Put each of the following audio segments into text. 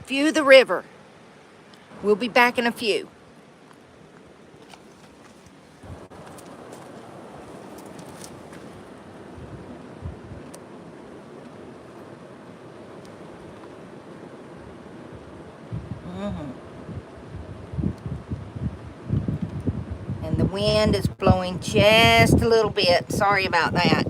view the river. We'll be back in a few. And the wind is blowing just a little bit. Sorry about that.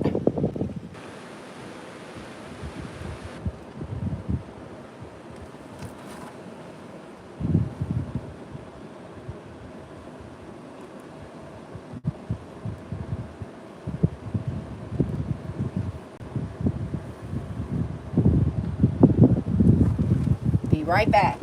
Be right back.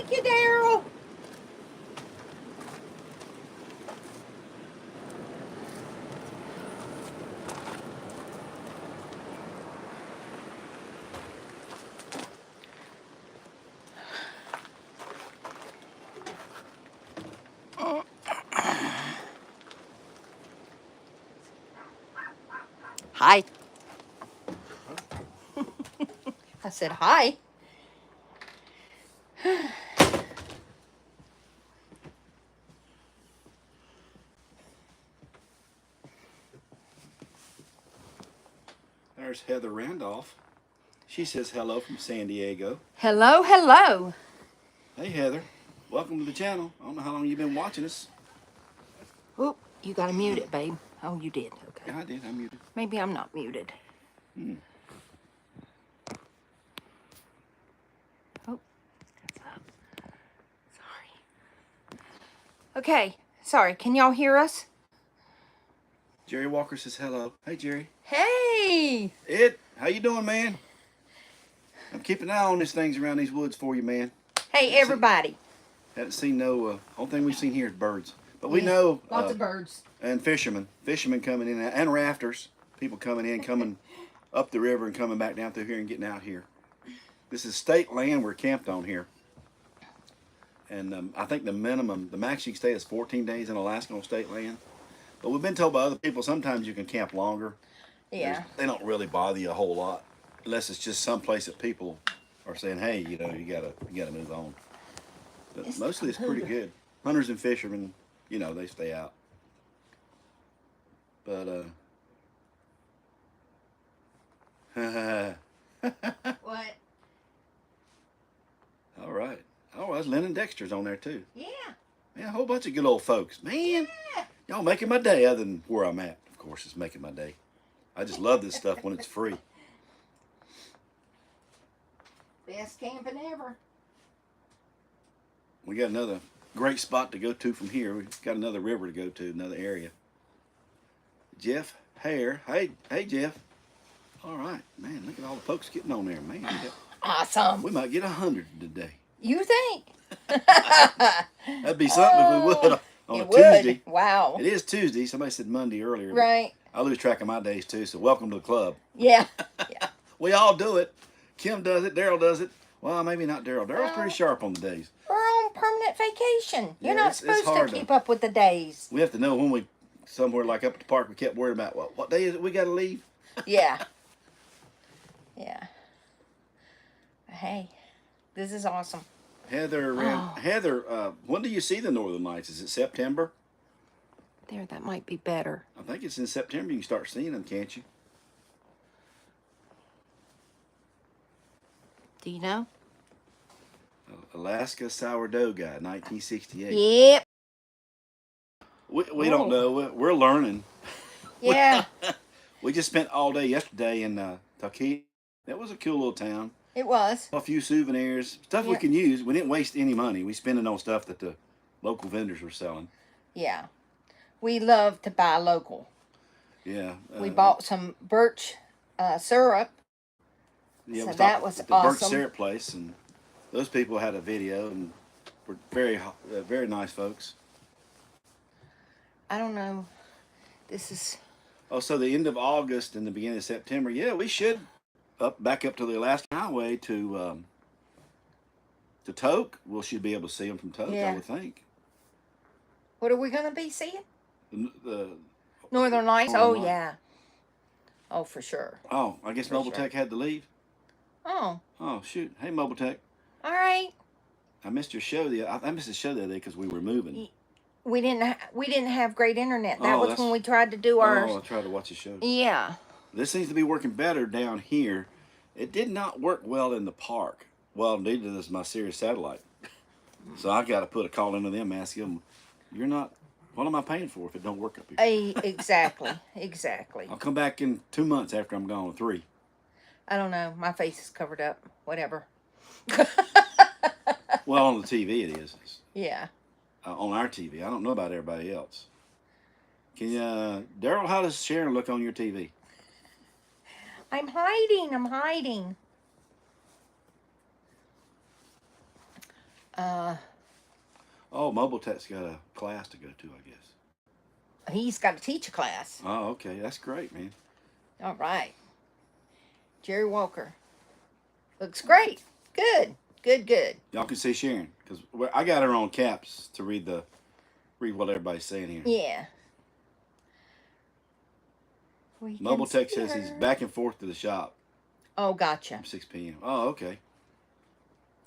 Thank you, Daryl. Hi. I said hi. There's Heather Randolph. She says hello from San Diego. Hello, hello. Hey, Heather. Welcome to the channel. I don't know how long you've been watching us. Oop, you gotta mute it, babe. Oh, you did. Okay. Yeah, I did. I muted. Maybe I'm not muted. Oh, that's up. Sorry. Okay, sorry. Can y'all hear us? Jerry Walker says hello. Hey, Jerry. Hey! Ed, how you doing, man? I'm keeping an eye on these things around these woods for you, man. Hey, everybody. Haven't seen no, only thing we've seen here is birds. But we Yeah, know. lots of birds. And fishermen. Fishermen coming in, and rafters. People coming in, coming up the river and coming back down through here and getting out here. This is state land we're camped on here. And I think the max you can stay is 14 days in Alaska on state land. But we've been told by other people sometimes you can camp longer. Yeah. They don't really bother you a whole lot, unless it's just someplace that people are saying, hey, you know, you gotta move on. But mostly it's pretty good. Hunters and fishermen, you know, they stay out. But What? all right. Oh, that's Lennon Dexter's on there too. Yeah. Yeah, a whole bunch of good old folks. Man, Yeah. y'all making my day. Other than where I'm at, of course, it's making my day. I just love this stuff when it's free. Best camping ever. We got another great spot to go to from here. We've got another river to go to, another area. Jeff Hare. Hey, Jeff. All right, man. Look at all the folks getting on there, man. Awesome. We might get 100 today. You think? That'd be something if we would on a It Tuesday. would. Wow. It is Tuesday. Somebody said Monday earlier. Right. I lose track of my days too. So welcome to the club. Yeah. Yeah. We all do it. Kim does it. Daryl does it. Well, maybe not Daryl. Daryl's pretty sharp on the days. We're on permanent vacation. You're Yeah, not it's supposed to hard keep up with the days. We have to know when we somewhere like up at the park. We kept worrying about what day is it we got to leave. Yeah. Yeah. Hey, this is awesome. Heather, when do you see the Northern Lights? Is it September? There, that might be better. I think it's in September. You can start seeing them, can't you? Do you know? Alaska Sourdough Guy, 1968. Yep. We don't know. We're learning. Yeah. We just spent all day yesterday in Talkeetna. That was a cool little town. It was. A few souvenirs, stuff we can use. We didn't waste any money. We spent it on stuff that the local vendors were selling. Yeah. We love to buy local. Yeah. We bought some birch syrup. Yeah, so that was at the awesome. Birch Syrup place, and those people had a video and were very nice folks. I don't know. This is. Oh, so the end of August and the beginning of September. Yeah, we should back up to the Alaska Highway to Tok. We should be able to see them from Tok, I would think. What are we going to be seeing? The Northern Lights? Oh, yeah. Oh, for sure. Oh, I guess Mobile Tech had to leave. Oh. Oh, shoot. Hey, Mobile Tech. All right. I missed your show I missed the show the other day because we were moving. We didn't have great internet. That was when we tried to do our. Oh, I tried to watch the show. Yeah. This seems to be working better down here. It did not work well in the park. Well, neither does my Sirius satellite. So I got to put a call into them, ask them, what am I paying for if it don't work up here? Exactly. Exactly. I'll come back in 2 months after I'm gone, 3. I don't know. My face is covered up. Whatever. Well, on the TV it is. Yeah. On our TV. I don't know about everybody else. Can you, Daryl, how does Sharon look on your TV? I'm hiding. Oh, Mobile Tech's got a class to go to, I guess. He's got to teach a class. Oh, okay. That's great, man. All right. Jerry Walker. Looks great. Good. Good. Y'all can see Sharon because I got her on caps to read what everybody's saying here. Yeah. Mobile Tech says he's back and forth to the shop. Oh, gotcha. From 6 p.m. Oh, okay.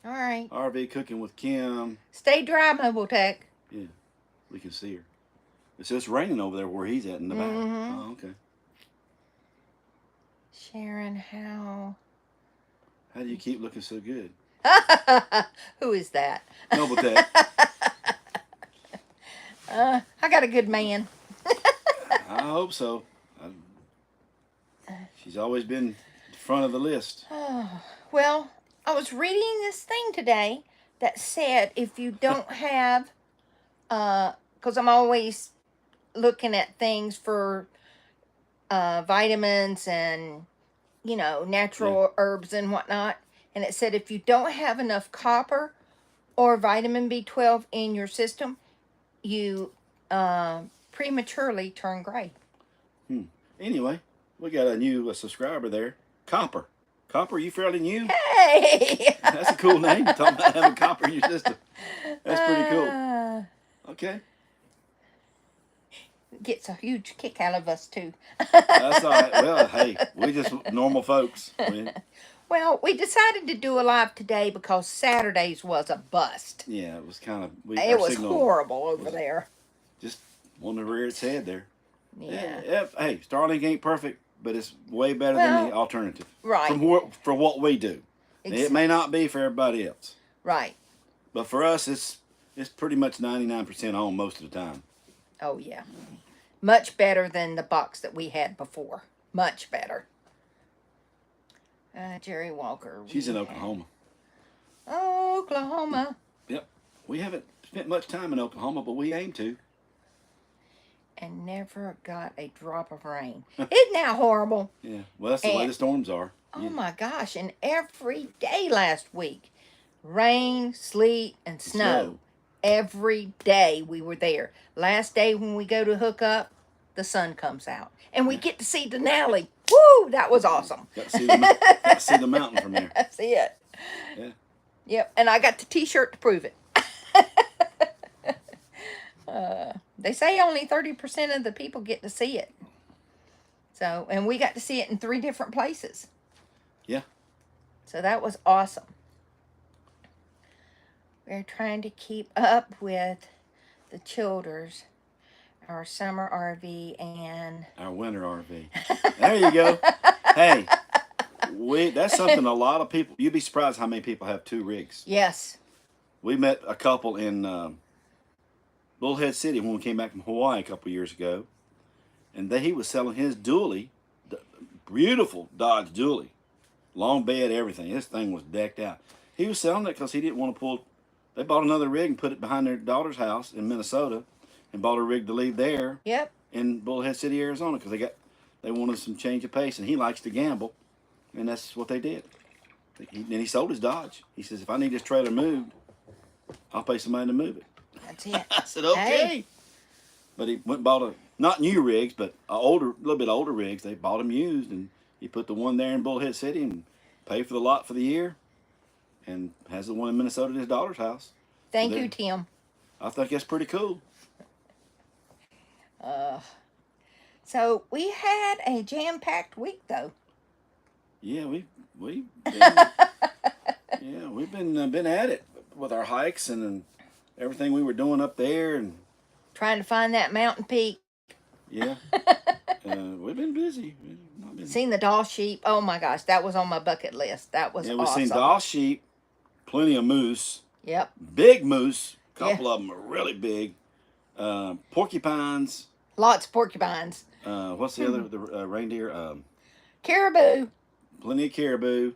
All right. RV cooking with Kim. Stay dry, Mobile Tech. Yeah, we can see her. It's just raining over there where he's at in the back. Oh, okay. Sharon, how do you keep looking so good? Who is that? Mobile Tech. I got a good man. I hope so. She's always been front of the list. Well, I was reading this thing today that said if you don't have, because I'm always looking at things for vitamins and, natural herbs and whatnot. And it said if you don't have enough copper or vitamin B12 in your system, you prematurely turn gray. Anyway, we got a new subscriber there. Copper. Copper, you fairly new? Hey! That's a cool name. You're talking about having copper in your system. That's pretty cool. Okay. Gets a huge kick out of us, too. That's all right. Well, hey, we just normal folks. Well, we decided to do a live today because Saturdays was a bust. Yeah, it was kind of... It was horrible over there. Just wanted to rear its head there. Yeah. Hey, Starlink ain't perfect, but it's way better than the alternative. Right. For what we do. Exactly. It may not be for everybody else. Right. But for us, it's pretty much 99% on most of the time. Oh, yeah. Much better than the box that we had before. Much better. Jerry Walker. She's in Oklahoma. Oklahoma. Yep. We haven't spent much time in Oklahoma, but we aim to. And never got a drop of rain. Isn't that horrible? Yeah. Well, that's the way the storms are. Oh, my gosh. And every day last week, rain, sleet, and snow. Every day we were there. Last day when we go to hook up, the sun comes out. And we get to see Denali. Woo! That was awesome. Got to see the mountain from there. That's it. Yeah. Yep. And I got the t-shirt to prove it. They say only 30% of the people get to see it. So, and we got to see it in 3 different places. Yeah. So that was awesome. We're trying to keep up with the Childers, our summer RV and our winter RV. There you go. Hey, that's something a lot of people, you'd be surprised how many people have 2 rigs. Yes. We met a couple in Bullhead City when we came back from Hawaii a couple years ago. And he was selling his dually, beautiful Dodge dually. Long bed, everything. This thing was decked out. He was selling it because he didn't want to pull. They bought another rig and put it behind their daughter's house in Minnesota, and bought a rig to leave there. Yep. In Bullhead City, Arizona, because they wanted some change of pace, and he likes to gamble, and that's what they did. And he sold his Dodge. He says, if I need this trailer moved, I'll pay somebody to move it. That's it. I said, okay. Hey. But he went and bought not new rigs, but a little bit older rigs. They bought them used, and he put the one there in Bullhead City and paid for the lot for the year, and has the one in Minnesota at his daughter's house. Thank you, Tim. I think that's pretty cool. So we had a jam-packed week, though. Yeah, we've been at it with our hikes and everything we were doing up there, and trying to find that mountain peak. Yeah. We've been busy. Seen the doll sheep. Oh my gosh, that was on my bucket list. That was awesome. We've seen doll sheep, plenty of moose. Yep. Big moose. A couple of them are really big. Porcupines. Lots of porcupines. What's the other? The reindeer. Caribou. Plenty of caribou.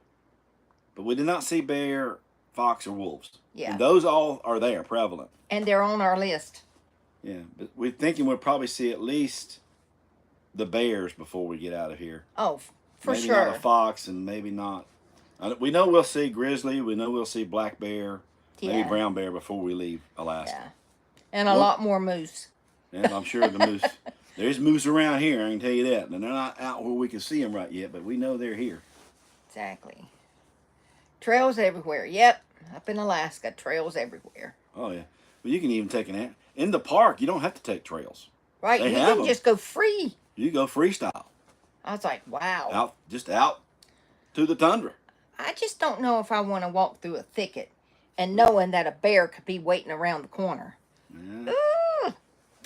But we did not see bear, fox, or wolves. Yeah. And those all are there, prevalent. And they're on our list. Yeah, but we're thinking we'll probably see at least the bears before we get out of here. Oh, for maybe sure. Maybe not a fox, and maybe not. We know we'll see grizzly. We know we'll see black bear. maybe Yeah. brown bear before we leave Alaska. Yeah. And a lot more moose. And I'm sure the moose. There's moose around here, I can tell you that. And they're not out where we can see them right yet, but we know they're here. Exactly. Trails everywhere. Yep. Up in Alaska, trails everywhere. Oh, yeah. Well, you can even take an... In the park, you don't have to take trails. Right. They You have can them. just go free. You go freestyle. I was like, wow. Out to the tundra. I just don't know if I want to walk through a thicket and knowing that a bear could be waiting around the corner. Yeah. Ooh,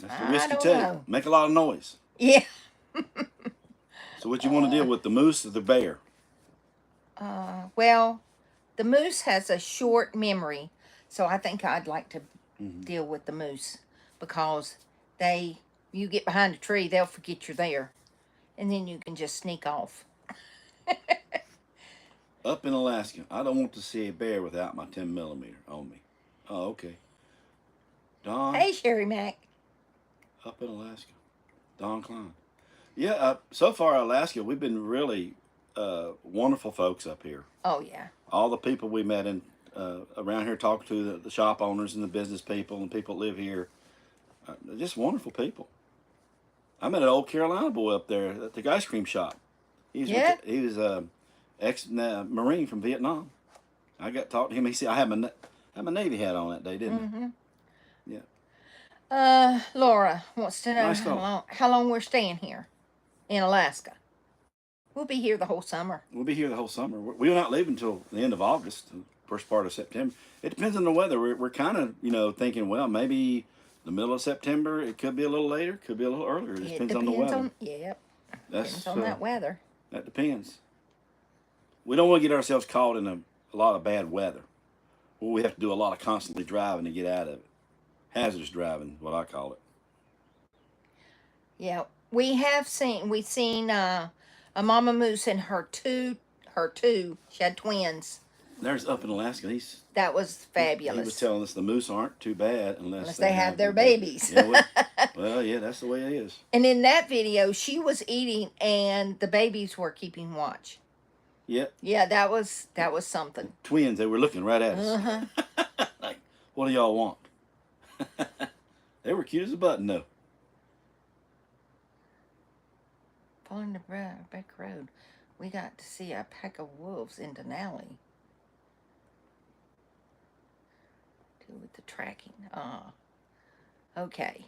That's the risk you don't take. know. Make a lot of noise. Yeah. So what you want to deal with, the moose or the bear? Well, the moose has a short memory, so I think I'd like to deal with the moose because you get behind a tree, they'll forget you're there, and then you can just sneak off. Up in Alaska, I don't want to see a bear without my 10 millimeter on me. Oh, okay. Don. Hey, Sherry Mac. Up in Alaska. Don Klein. Yeah, so far Alaska, we've been really wonderful folks up here. Oh, yeah. All the people we met in around here, talking to the shop owners and the business people and people that live here, just wonderful people. I met an old Carolina boy up there at the ice cream shop. He was ex-Marine from Vietnam. I got talked to him. He said, I had my Navy hat on that day, didn't I? Yeah. Laura wants to know Nice how long we're staying here in Alaska. We'll be here the whole summer. We'll be here the whole summer. We will not leave until the end of August, the first part of September. It depends on the weather. We're kind of, thinking, well, maybe the middle of September. It could be a little later, could be a little earlier. It depends on the weather. Yep. Depends on that weather. That depends. We don't want to get ourselves caught in a lot of bad weather, where we have to do a lot of constantly driving to get out of it. Hazardous driving, what I call it. Yeah, we've seen a mama moose and her two. She had twins. There's up in Alaska. That was fabulous. He was telling us the moose aren't too bad unless they have their babies. Yeah, well, yeah, that's the way it is. And in that video, she was eating, and the babies were keeping watch. Yep. Yeah, that was something. Twins, they were looking right at us. Uh-huh. Like, what do y'all want? They were cute as a button, though. Following the back road, we got to see a pack of wolves in Denali. With the tracking. Okay.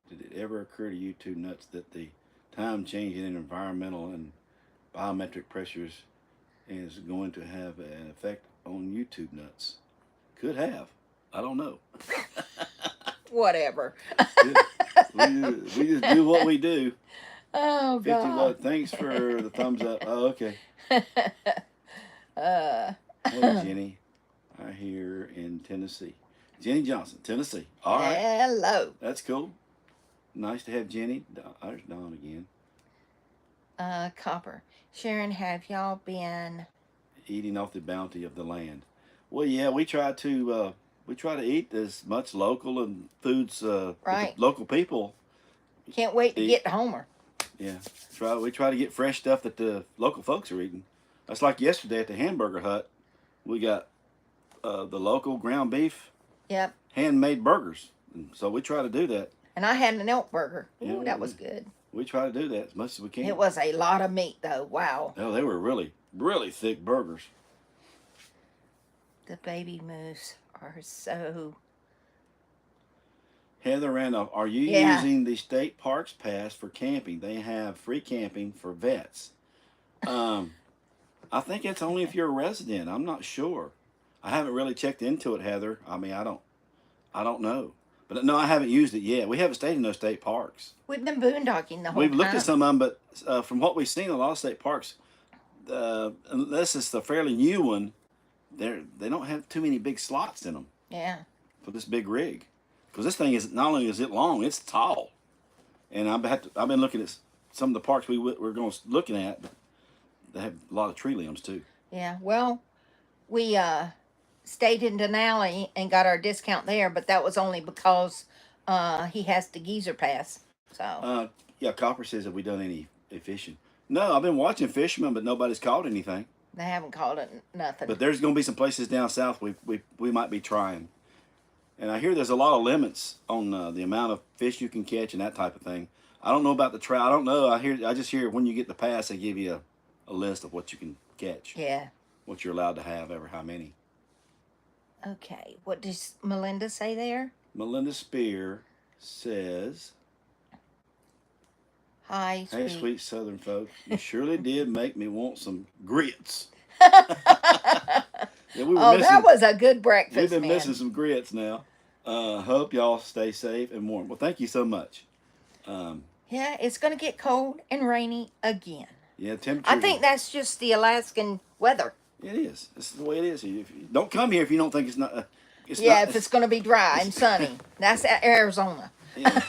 Did it ever occur to you two nuts that the time changing in environmental and biometric pressures is going to have an effect on YouTube nuts? Could have. I don't know. Whatever. we just do what we do. Oh, 50 God. watt. Thanks for the thumbs up. Oh, okay. Hey, Jenny. I here in Tennessee. Jenny Johnson, Tennessee. All right. Hello. That's cool. Nice to have Jenny. There's Dawn again. Copper. Sharon, have y'all been eating off the bounty of the land? Well, yeah, we try to eat as much local and foods right. The local people. Can't wait to get to Homer. Yeah, we try to get fresh stuff that the local folks are eating. That's like yesterday at the Hamburger Hut. We got the local ground beef. Yep. Handmade burgers. And so we try to do that. And I had an elk burger. Ooh, yeah, that was good. We try to do that as much as we can. It was a lot of meat, though. Wow. Oh, they were really, really thick burgers. The baby moose are so... Heather Randolph, are you using the state parks pass for camping? They have free camping for vets. I think it's only if you're a resident. I'm not sure. I haven't really checked into it, Heather. I mean, I don't know. But no, I haven't used it yet. We haven't stayed in those state parks. We've been boondocking the whole time. We've looked at some of them, but from what we've seen, a lot of state parks, unless it's the fairly new one, they don't have too many big slots in them. Yeah. For this big rig, because this thing is not only is it long, it's tall. And I've been looking at some of the parks we're looking at, but they have a lot of tree limbs too. Yeah. Well, we stayed in Denali and got our discount there, but that was only because he has the geezer pass. So. Yeah, Copper says, have we done any fishing? No, I've been watching fishermen, but nobody's caught anything. They haven't called it nothing. But there's going to be some places down south we might be trying. And I hear there's a lot of limits on the amount of fish you can catch and that type of thing. I don't know about the trout. I don't know. I just hear when you get the pass, they give you a list of what you can catch. Yeah. What you're allowed to have, ever how many. Okay. What does Melinda say there? Melinda Spear says, Hi, "Hey, sweet Southern folk, you surely did make me want some grits." Yeah, we were Oh, missing, that was a good breakfast, we've been man. missing some grits now. Hope y'all stay safe and warm. Well, thank you so much. Yeah, it's going to get cold and rainy again. Yeah, temperature. I think that's just the Alaskan weather. It is. This is the way it is. If you don't come here if you don't think it's not. If it's going to be dry and sunny. That's Arizona. Yeah.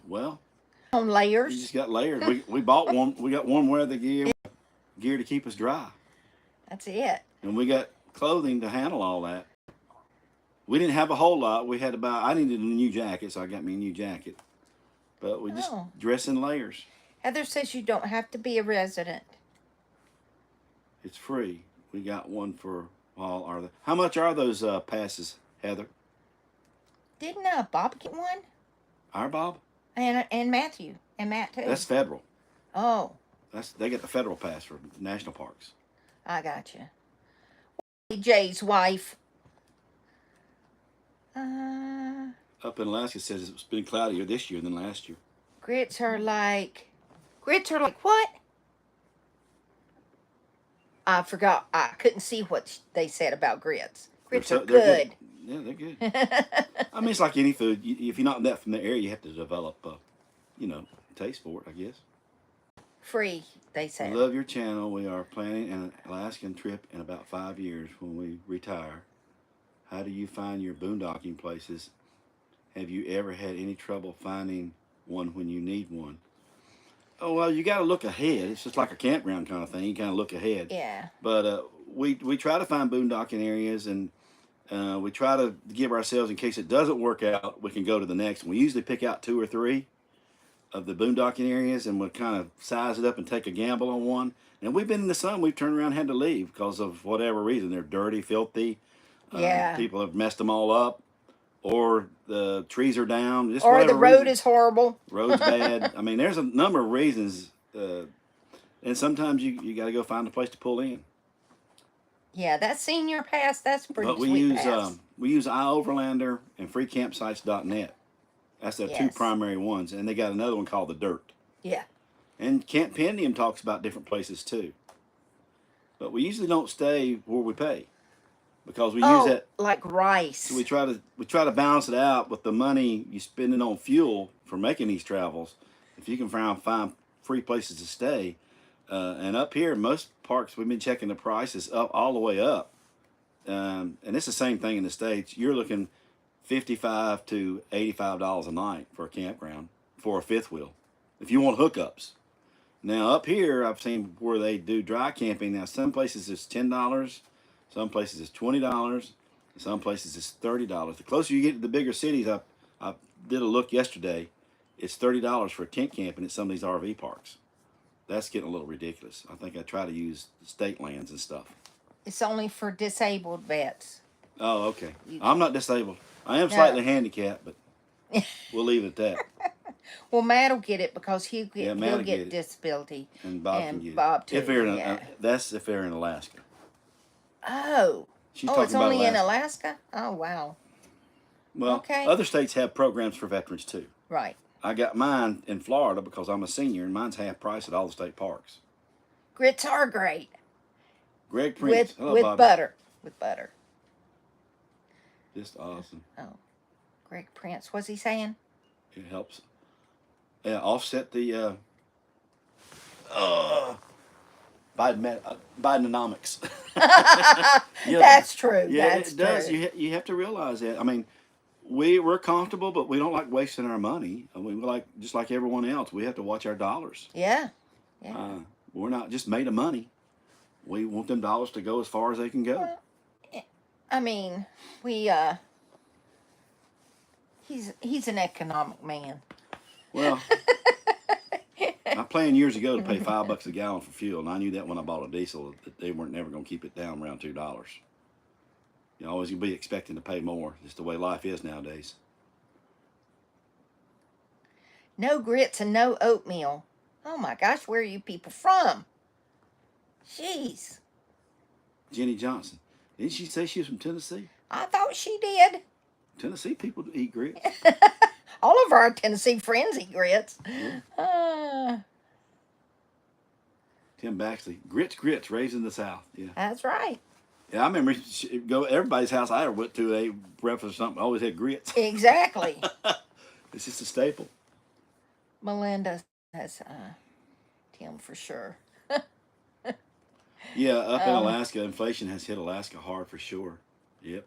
Well, On we layers. just got layers. We bought one. We got warm weather gear to keep us dry, That's it. and we got clothing to handle all that. We didn't have a whole lot. We had about. I needed a new jacket, so I got me a new jacket. But we just dress in layers. Heather says you don't have to be a resident. It's free. We got one for all. How much are those passes, Heather? Didn't Bob get one? Our Bob? And Matthew. And Matt too. That's federal. Oh. They get the federal pass for national parks. I got you. Jay's wife. Up in Alaska, it says it's been cloudier this year than last year. Grits are like what? I forgot. I couldn't see what they said about grits. Grits are good. Yeah, they're good. I mean, it's like any food. If you're not that from the area, you have to develop, taste for it, I guess. Free, they said. Love your channel. We are planning an Alaskan trip in about 5 years when we retire. How do you find your boondocking places? Have you ever had any trouble finding one when you need one? Oh, well, you got to look ahead. It's just like a campground kind of thing. You kind of look ahead. Yeah. But we try to find boondocking areas, and we try to give ourselves, in case it doesn't work out, we can go to the next one. We usually pick out 2 or 3 of the boondocking areas, and we'll kind of size it up and take a gamble on one. And we've been in the sun. We've turned around and had to leave because of whatever reason. They're dirty, filthy. Yeah. People have messed them all up. Or the trees are down. Just or the road is horrible. Road's bad. I mean, there's a number of reasons. And sometimes you got to go find a place to pull in. Yeah, that senior pass, that's pretty But sweet pass. We use iOverlander and freecampsites.net. That's the 2 primary ones. And they got another one called The Dirt. Yeah. And Camp Pendium talks about different places too. But we usually don't stay where we pay. Because we use that like rice. So we try to balance it out with the money you spending on fuel for making these travels. If you can find free places to stay, and up here most parks we've been checking the prices up all the way up, and it's the same thing in the States. You're looking $55 to $85 a night for a campground for a 5th wheel, if you want hookups. Now up here I've seen where they do dry camping. Now some places it's $10. Some places it's $20. Some places it's $30. The closer you get to the bigger cities, I did a look yesterday. It's $30 for a tent camping at some of these RV parks. That's getting a little ridiculous. I think I try to use state lands and stuff. It's only for disabled vets. Oh, okay. I'm not disabled. I am slightly handicapped, but we'll leave it at that. Well, Matt will get it because he'll get get disability. And Bob can get Bob it. too. That's if they're in Alaska. Oh. It's only in Alaska? Oh, wow. Well, other states have programs for veterans too. Right. I got mine in Florida because I'm a senior, and mine's half price at all the state parks. Grits are great. Greg Prince. With butter. With butter. Just awesome. Oh. Greg Prince. What's he saying? It helps. Yeah, offset the Bidenomics. That's true. Yeah, That's it does. true. You have to realize that. I mean, we're comfortable, but we don't like wasting our money. I mean, just like everyone else, we have to watch our dollars. Yeah. We're not just made of money. We want them dollars to go as far as they can go. Well, I mean, he's an economic man. Well, planned years ago to pay $5 a gallon for fuel, and I knew that when I bought a diesel that they weren't never going to keep it down around $2. You always be expecting to pay more. Just the way life is nowadays. No grits and no oatmeal. Oh my gosh, where are you people from? Jeez. Jenny Johnson. Didn't she say she was from Tennessee? I thought she did. Tennessee people eat grits. All of our Tennessee friends eat grits. Yeah. Tim Baxley. Grits, raised in the South. Yeah. That's right. Yeah, I remember everybody's house I ever went to, they breakfast or something, always had grits. Exactly. It's just a staple. Melinda has Tim for sure. Yeah, up in Alaska, inflation has hit Alaska hard for sure. Yep.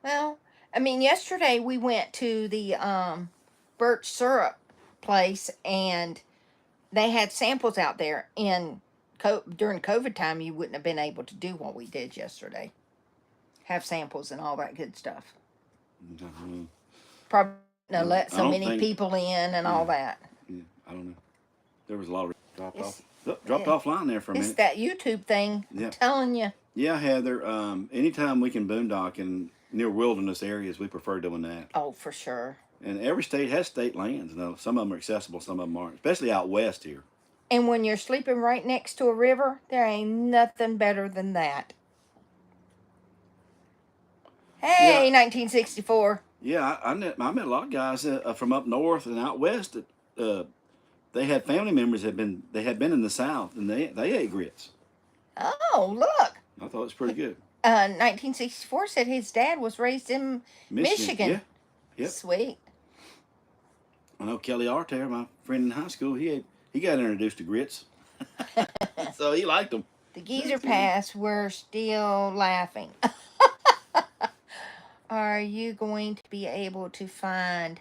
Well, I mean, yesterday we went to the birch syrup place, and they had samples out there. During COVID time, you wouldn't have been able to do what we did yesterday. Have samples and all that good stuff. Mm-hmm. Probably not let so many people in and all that. Yeah, I don't know. There was a lot of dropped offline there for a minute. It's that YouTube thing. I'm telling you. Yeah, Heather. Anytime we can boondock in near wilderness areas, we prefer doing that. Oh, for sure. And every state has state lands. Now, some of them are accessible, some of them aren't, especially out west here. And when you're sleeping right next to a river, there ain't nothing better than that. Hey, 1964. Yeah, I met a lot of guys from up north and out west that they had family members had been in the South, and they ate grits. Oh, look. I thought it was pretty good. 1964 said his dad was raised in Michigan. Yeah. Yep. Sweet. I know Kelly Arter, my friend in high school, he got introduced to grits. So he liked them. The geezer pass, we're still laughing. Are you going to be able to find...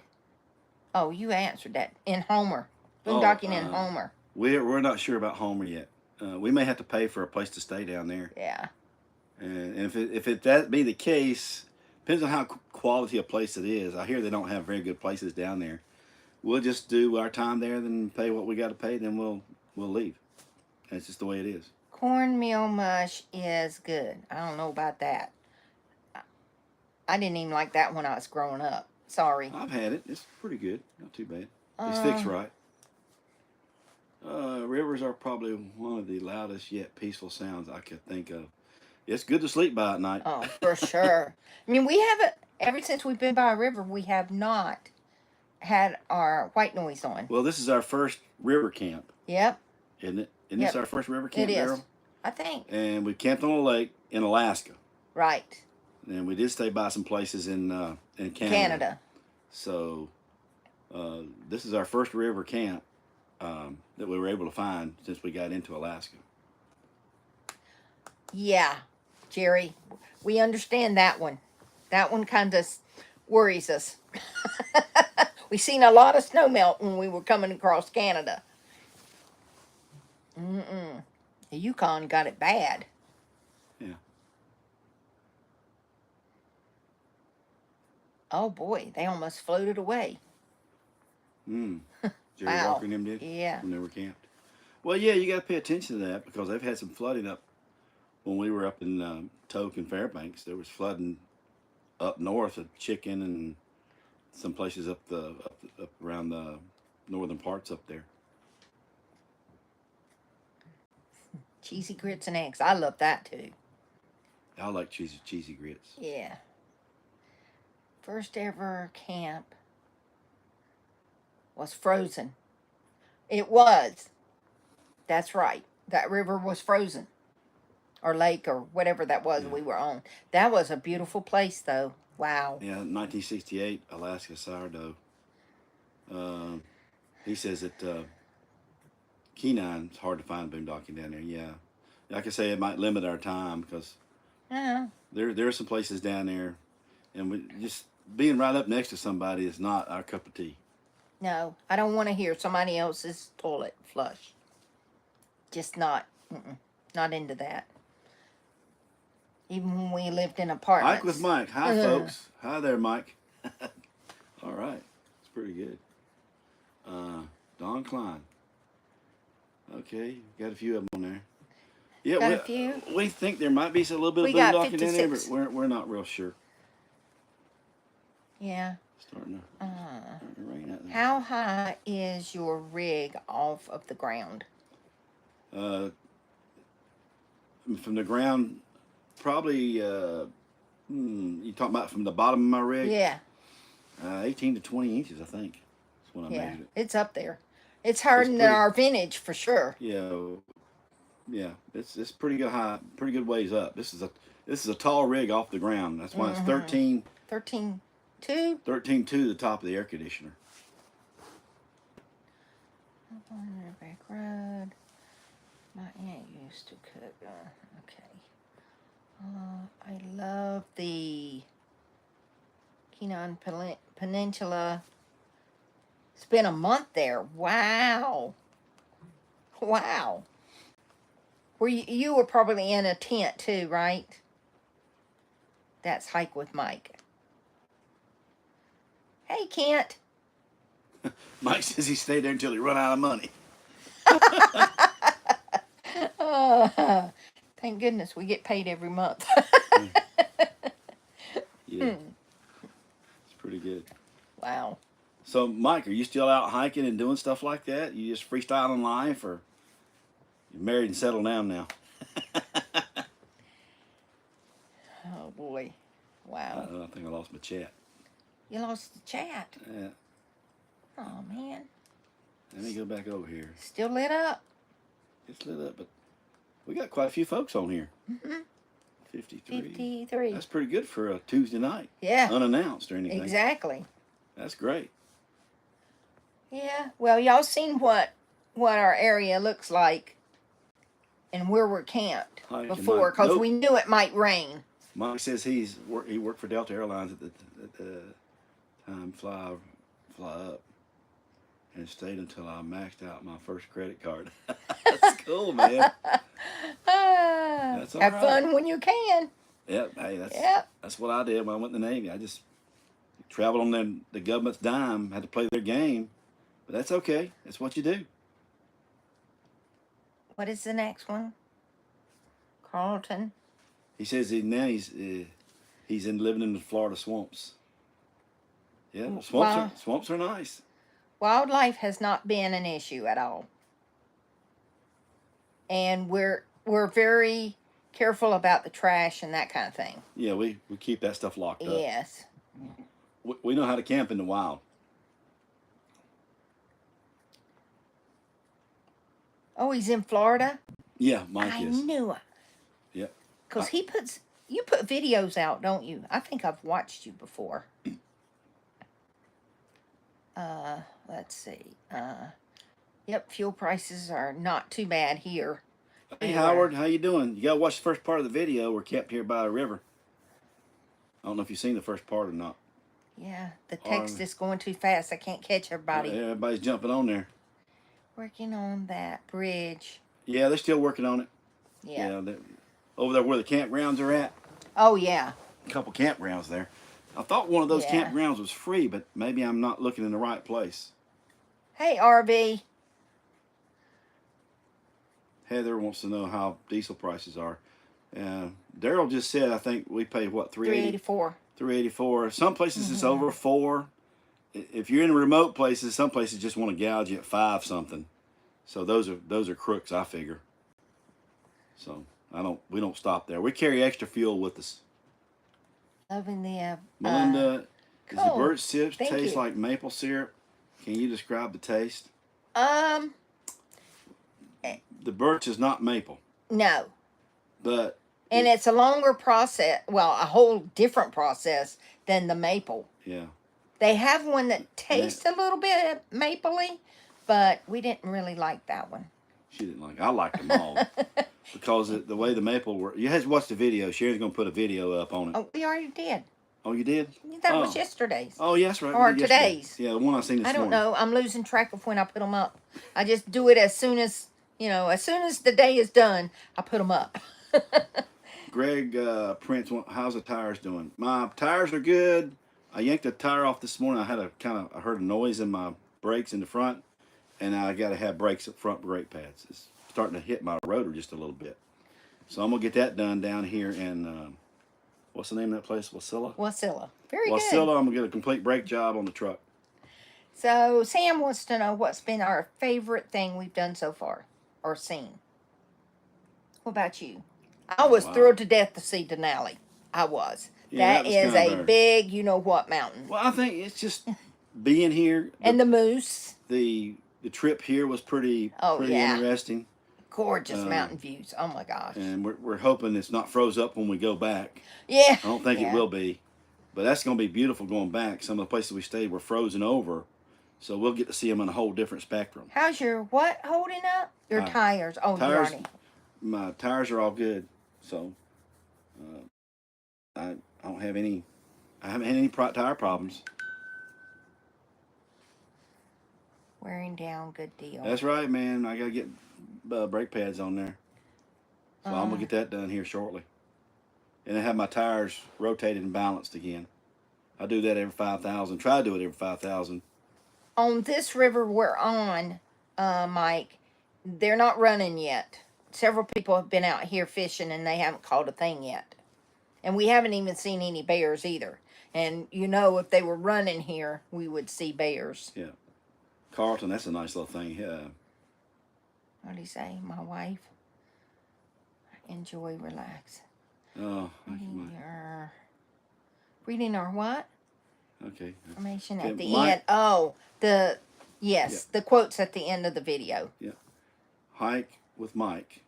Oh, you answered that. In Homer. Boondocking in Homer. We're not sure about Homer yet. We may have to pay for a place to stay down there. Yeah. And if that be the case, depends on how quality a place it is. I hear they don't have very good places down there. We'll just do our time there, then pay what we got to pay, then we'll leave. That's just the way it is. Cornmeal mush is good. I don't know about that. I didn't even like that when I was growing up. Sorry. I've had it. It's pretty good. Not too bad. It's fixed right. Rivers are probably one of the loudest yet peaceful sounds I could think of. It's good to sleep by at night. Oh, for sure. I mean, we haven't, ever since we've been by a river, we have not had our white noise on. Well, this is our first river camp. Yep. Isn't it? Isn't this our first river camp, It is. Daryl? I think. And we camped on a lake in Alaska. Right. And we did stay by some places in Canada. So this is our first river camp that we were able to find since we got into Alaska. Yeah, Jerry, we understand that one. That one kind of worries us. We seen a lot of snow melt when we were coming across Canada. The Yukon got it bad. Yeah. Oh boy, they almost floated away. Jerry Wow. Walker and them did? Yeah. When they were camped. Well, yeah, you got to pay attention to that because they've had some flooding up. When we were up in Tok and Fairbanks, there was flooding up north of Chicken and some places up around the northern parts up there. Cheesy grits and eggs. I love that too. I like cheesy grits. Yeah. First ever camp was frozen. It was. That's right. That river was frozen. Or lake or whatever that was we were on. That was a beautiful place though. Wow. Yeah, 1968, Alaska sourdough. He says that Kenine, it's hard to find boondocking down there. Yeah. Like I say, it might limit our time because there are some places down there, and we just being right up next to somebody is not our cup of tea. No, I don't want to hear somebody else's toilet flush. Just not. Not into that. Even when we lived in apartments. Mike with Mike. Hi, folks. Hi there, Mike. All right. It's pretty good. Don Klein. Okay, got a few of them on there. Yeah, Got a few. We think there might be a little bit We of got boondocking in there, but 56. we're not real sure. Yeah. Starting to rain out there. How high is your rig off of the ground? From the ground, probably. You talking about from the bottom of my rig? Yeah. 18 to 20 inches, I think. That's when I measured it. It's up there. It's higher than our vintage for sure. Yeah, it's pretty good high, pretty good ways up. This is a tall rig off the ground. That's why it's 13. 13.2. 13.2 to the top of the air conditioner. Up on the back road. My aunt used to cook. Okay. I love the Kenai Peninsula. Spent a month there. Wow. Wow. You were probably in a tent too, right? That's Hike with Mike. Hey, Kent. Mike says he stayed there until he run out of money. Thank goodness we get paid every month. Yeah. It's pretty good. Wow. So, Mike, are you still out hiking and doing stuff like that? You just freestyling life, or you're married and settled down now? Oh, boy. Wow. I think I lost my chat. You lost the chat. Yeah. Oh, man. Let me go back over here. Still lit up. It's lit up, but we got quite a few folks on here. 53. 53. That's pretty good for a Tuesday night. Yeah. Unannounced or anything. Exactly. That's great. Yeah. Well, y'all seen what our area looks like and where we're camped before, because we knew it might rain. Mike says he worked for Delta Airlines at the time, fly up, and stayed until I maxed out my first credit card. That's cool, man. That's all have right. fun when you can. Yep. Hey, that's what I did when I went in the Navy. I just traveled on the government's dime, had to play their game, but that's okay. That's what you do. What is the next one? Carlton. He says he's living in the Florida swamps. Yeah, swamps are nice. Wildlife has not been an issue at all, and we're very careful about the trash and that kind of thing. Yeah, we keep that stuff locked up. Yes. We know how to camp in the wild. Oh, he's in Florida? Yeah, Mike is. I knew it. Yep. Because you put videos out, don't you? I think I've watched you before. Let's see. Yep, fuel prices are not too bad here. Hey, Howard, how you doing? You got to watch the first part of the video. We're camped here by a river. I don't know if you've seen the first part or not. Yeah, the text is going too fast. I can't catch everybody. Everybody's jumping on there. Working on that bridge. Yeah, they're still working on it. Yeah. Over there where the campgrounds are at. Oh, yeah. A couple campgrounds there. I thought one of those campgrounds was free, but maybe I'm not looking in the right place. Hey, RV. Heather wants to know how diesel prices are. Daryl just said, I think we pay what, $3.84. $3.84. Some places it's over $4. If you're in remote places, some places just want to gouge you at $5 something. So those are crooks, I figure. So we don't stop there. We carry extra fuel with us. Loving the Melinda, cool. Does the birch chips taste you. like maple syrup? Can you describe the taste? The birch is not maple. No. But it's a longer process. Well, a whole different process than the maple. Yeah. They have one that tastes a little bit mapley, but we didn't really like that one. She didn't like it. I liked them all. Because the way the maple works. You had to watch the video. Sharon's going to put a video up on it. Oh, we already did. Oh, you did? That was yesterday's. Oh, yes, right. Or today's. Yeah, the one I seen this morning. I don't know. I'm losing track of when I put them up. I just do it as soon as the day is done, I put them up. Greg Prince, how's the tires doing? My tires are good. I yanked a tire off this morning. I heard a noise in my brakes in the front, and I got to have brakes up front, brake pads. It's starting to hit my rotor just a little bit. So I'm going to get that done down here in, what's the name of that place? Wasilla? Wasilla. Very good. Wasilla, I'm going to get a complete brake job on the truck. So Sam wants to know what's been our favorite thing we've done so far or seen. What about you? I was thrilled to death to see Denali. I was. Yeah, that is a big, you know what, mountain. Well, I think it's just being here. And the moose. The trip here was pretty interesting. Gorgeous mountain views. Oh my gosh. And we're hoping it's not froze up when we go back. Yeah. I don't think it will be. But that's going to be beautiful going back. Some of the places we stayed were frozen over. So we'll get to see them in a whole different spectrum. How's your what holding up? Your tires. Oh, tires, Johnny. My tires are all good. So I don't have any. I haven't had any tire problems. Wearing down, good deal. That's right, man. I got to get brake pads on there. So I'm going to get that done here shortly. And I have my tires rotated and balanced again. I do that every 5,000. Try to do it every 5,000. On this river we're on, Mike, they're not running yet. Several people have been out here fishing and they haven't caught a thing yet. And we haven't even seen any bears either. And you know, if they were running here, we would see bears. Yeah. Carlton, that's a nice little thing. What do you say? My wife? Enjoy, relax. Oh, reading our what? Okay. Information at the end. Oh, the quotes at the end of the video. Yeah. Hike with Mike.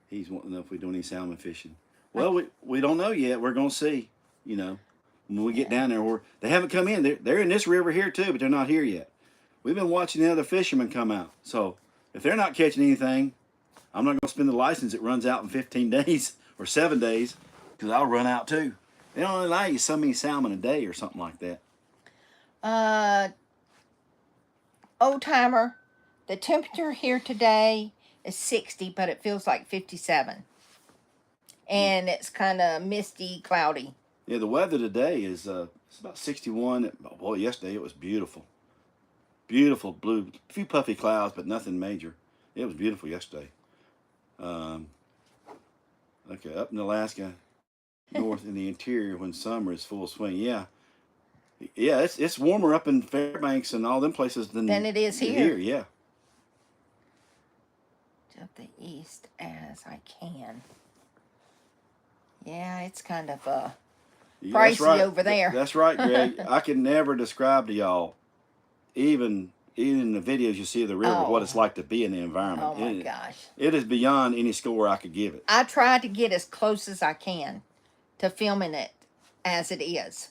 He's wanting to know if we're doing any salmon fishing. Well, we don't know yet. We're going to see, you know. When we get down there, they haven't come in. They're in this river here too, but they're not here yet. We've been watching the other fishermen come out. So if they're not catching anything, I'm not going to spend the license that runs out in 15 days or 7 days because I'll run out too. They don't allow you so many salmon a day or something like that. Old timer, the temperature here today is 60, but it feels like 57. And it's kind of misty, cloudy. Yeah, the weather today is it's about 61. Boy, yesterday it was beautiful. Beautiful blue, a few puffy clouds, but nothing major. It was beautiful yesterday. Okay, up in Alaska, north in the interior when summer is full swing. Yeah, it's warmer up in Fairbanks and all them places than it is here. Yeah. To the east as I can. Yeah, it's kind of pricey over there. That's right, Greg. I can never describe to y'all, even in the videos you see of the river, what it's like to be in the environment. Oh my gosh. It is beyond any score I could give it. I try to get as close as I can to filming it as it is.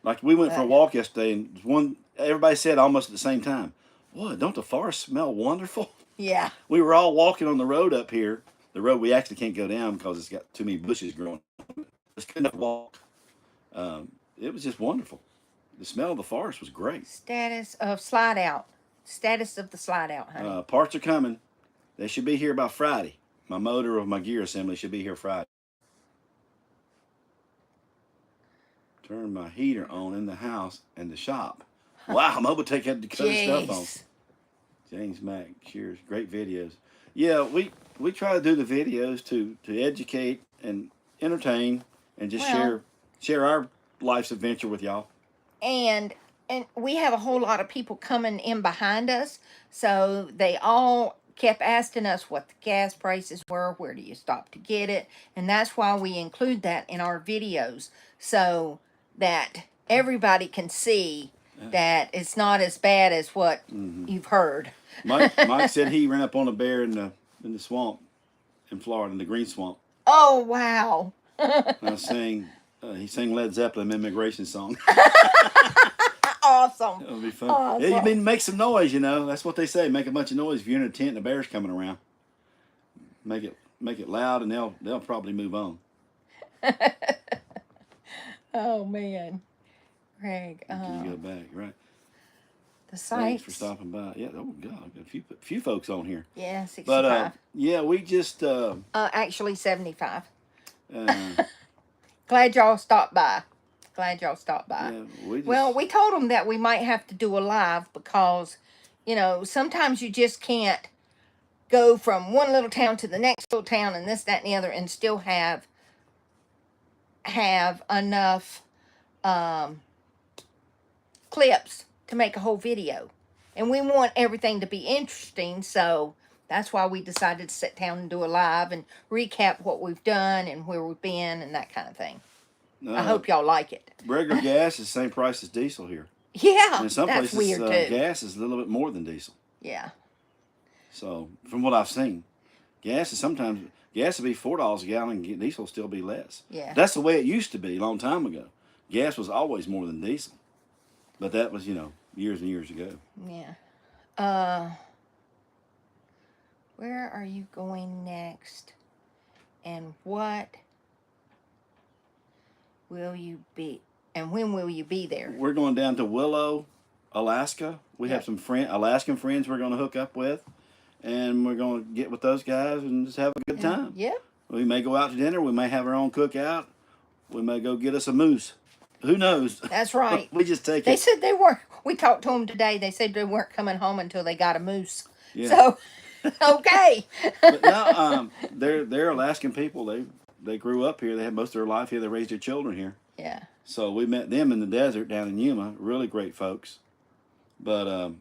Like we went for a walk yesterday, and everybody said almost at the same time, "Boy, don't the forest smell wonderful?" Yeah. We were all walking on the road up here. The road we actually can't go down because it's got too many bushes growing. Just couldn't walk. It was just wonderful. The smell of the forest was great. Status of slide out. Status of the slide out, honey. Parts are coming. They should be here by Friday. My motor of my gear assembly should be here Friday. Turn my heater on in the house and the shop. Wow, Mobitech had to cut his stuff on. James Mack, cheers. Great videos. Yeah, we try to do the videos to educate and entertain and just share our life's adventure with y'all. And we have a whole lot of people coming in behind us, so they all kept asking us what the gas prices were, where do you stop to get it, and that's why we include that in our videos, so that everybody can see that it's not as bad as what you've heard. Mike said he ran up on a bear in the swamp in Florida, in the green swamp. Oh, wow. He sang Led Zeppelin immigration song. Awesome. That would be fun. Awesome. Yeah, you mean make some noise, you know. That's what they say. Make a bunch of noise if you're in a tent and a bear's coming around. Make it loud and they'll probably move on. Oh man. Greg. Can you go back, right? The sites. Thanks for stopping by. Yeah, oh God, got a few folks on here. Yeah, 65. But yeah, we just actually 75. Glad y'all stopped by. Yeah, we told them that we might have to do a live because, You know, sometimes you just can't go from one little town to the next little town and this, that, and the other and still have enough clips to make a whole video. And we want everything to be interesting, so that's why we decided to sit down and do a live and recap what we've done and where we've been and that kind of thing. I hope y'all like it. Regular gas is the same price as diesel here. Yeah, And in some that's places, weird too. gas is a little bit more than diesel. Yeah. So, from what I've seen, gas will be $4 a gallon, and diesel will still be less. Yeah. That's the way it used to be a long time ago. Gas was always more than diesel. But that was, years and years ago. Yeah. Where are you going next? And what will you be? And when will you be there? We're going down to Willow, Alaska. We have some Alaskan friends we're going to hook up with. And we're going to get with those guys and just have a good time. Yep. We may go out to dinner. We may have our own cookout. We may go get us a moose. Who knows? That's right. We just take They it. said they weren't. We talked to them today. They said they weren't coming home until they got a moose. Yeah. So, okay. But now, they're Alaskan people. They grew up here. They had most of their life here. They raised their children here. Yeah. So we met them in the desert down in Yuma. Really great folks. But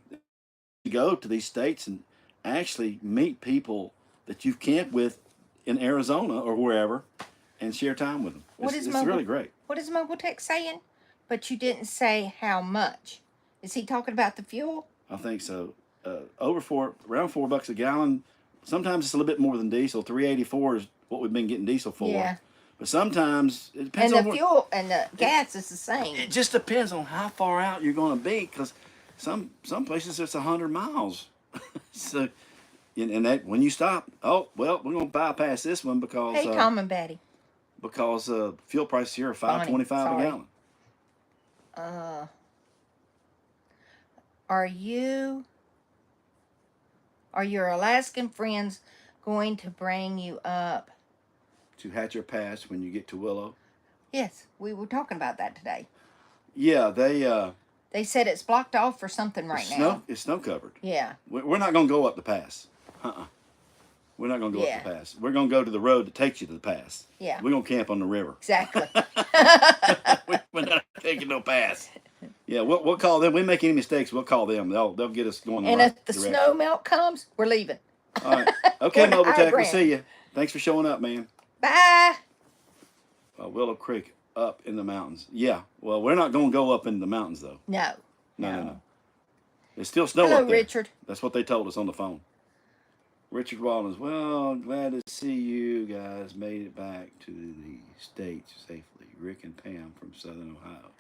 you go to these states and actually meet people that you've camped with in Arizona or wherever and share time with them. It's really great. What is Mobile Tech saying? But you didn't say how much. Is he talking about the fuel? I think so. Around $4 a gallon. Sometimes it's a little bit more than diesel. $3.84 is what we've been getting diesel for. Yeah. But sometimes it depends on fuel and the gas is the same. It just depends on how far out you're going to be, because some places it's 100 miles. So, and that when you stop, we're going to bypass this one because hey, Tom and Betty. Because fuel prices here are $5.25 a gallon. Are your Alaskan friends going to bring you up to Hatcher Pass when you get to Willow? Yes, we were talking about that today. Yeah, they said it's blocked off for something right now. It's snow covered. Yeah. We're not going to go up the pass. We're not going to go up the pass. We're going to go to the road that takes you to the pass. Yeah. We're going to camp on the river. Exactly. We're not taking no pass. Yeah, we'll call them. We make any mistakes, we'll call them. They'll get us going. And if the snow melt comes, we're leaving. All right. Okay, Mobile Tech. We'll see you. Thanks for showing up, man. Bye. Willow Creek up in the mountains. Yeah. Well, we're not going to go up in the mountains though. No. There's still snow up there. Richard. That's what they told us on the phone. Richard Walden is, well, glad to see you guys made it back to the States safely. Rick and Pam from Southern Ohio.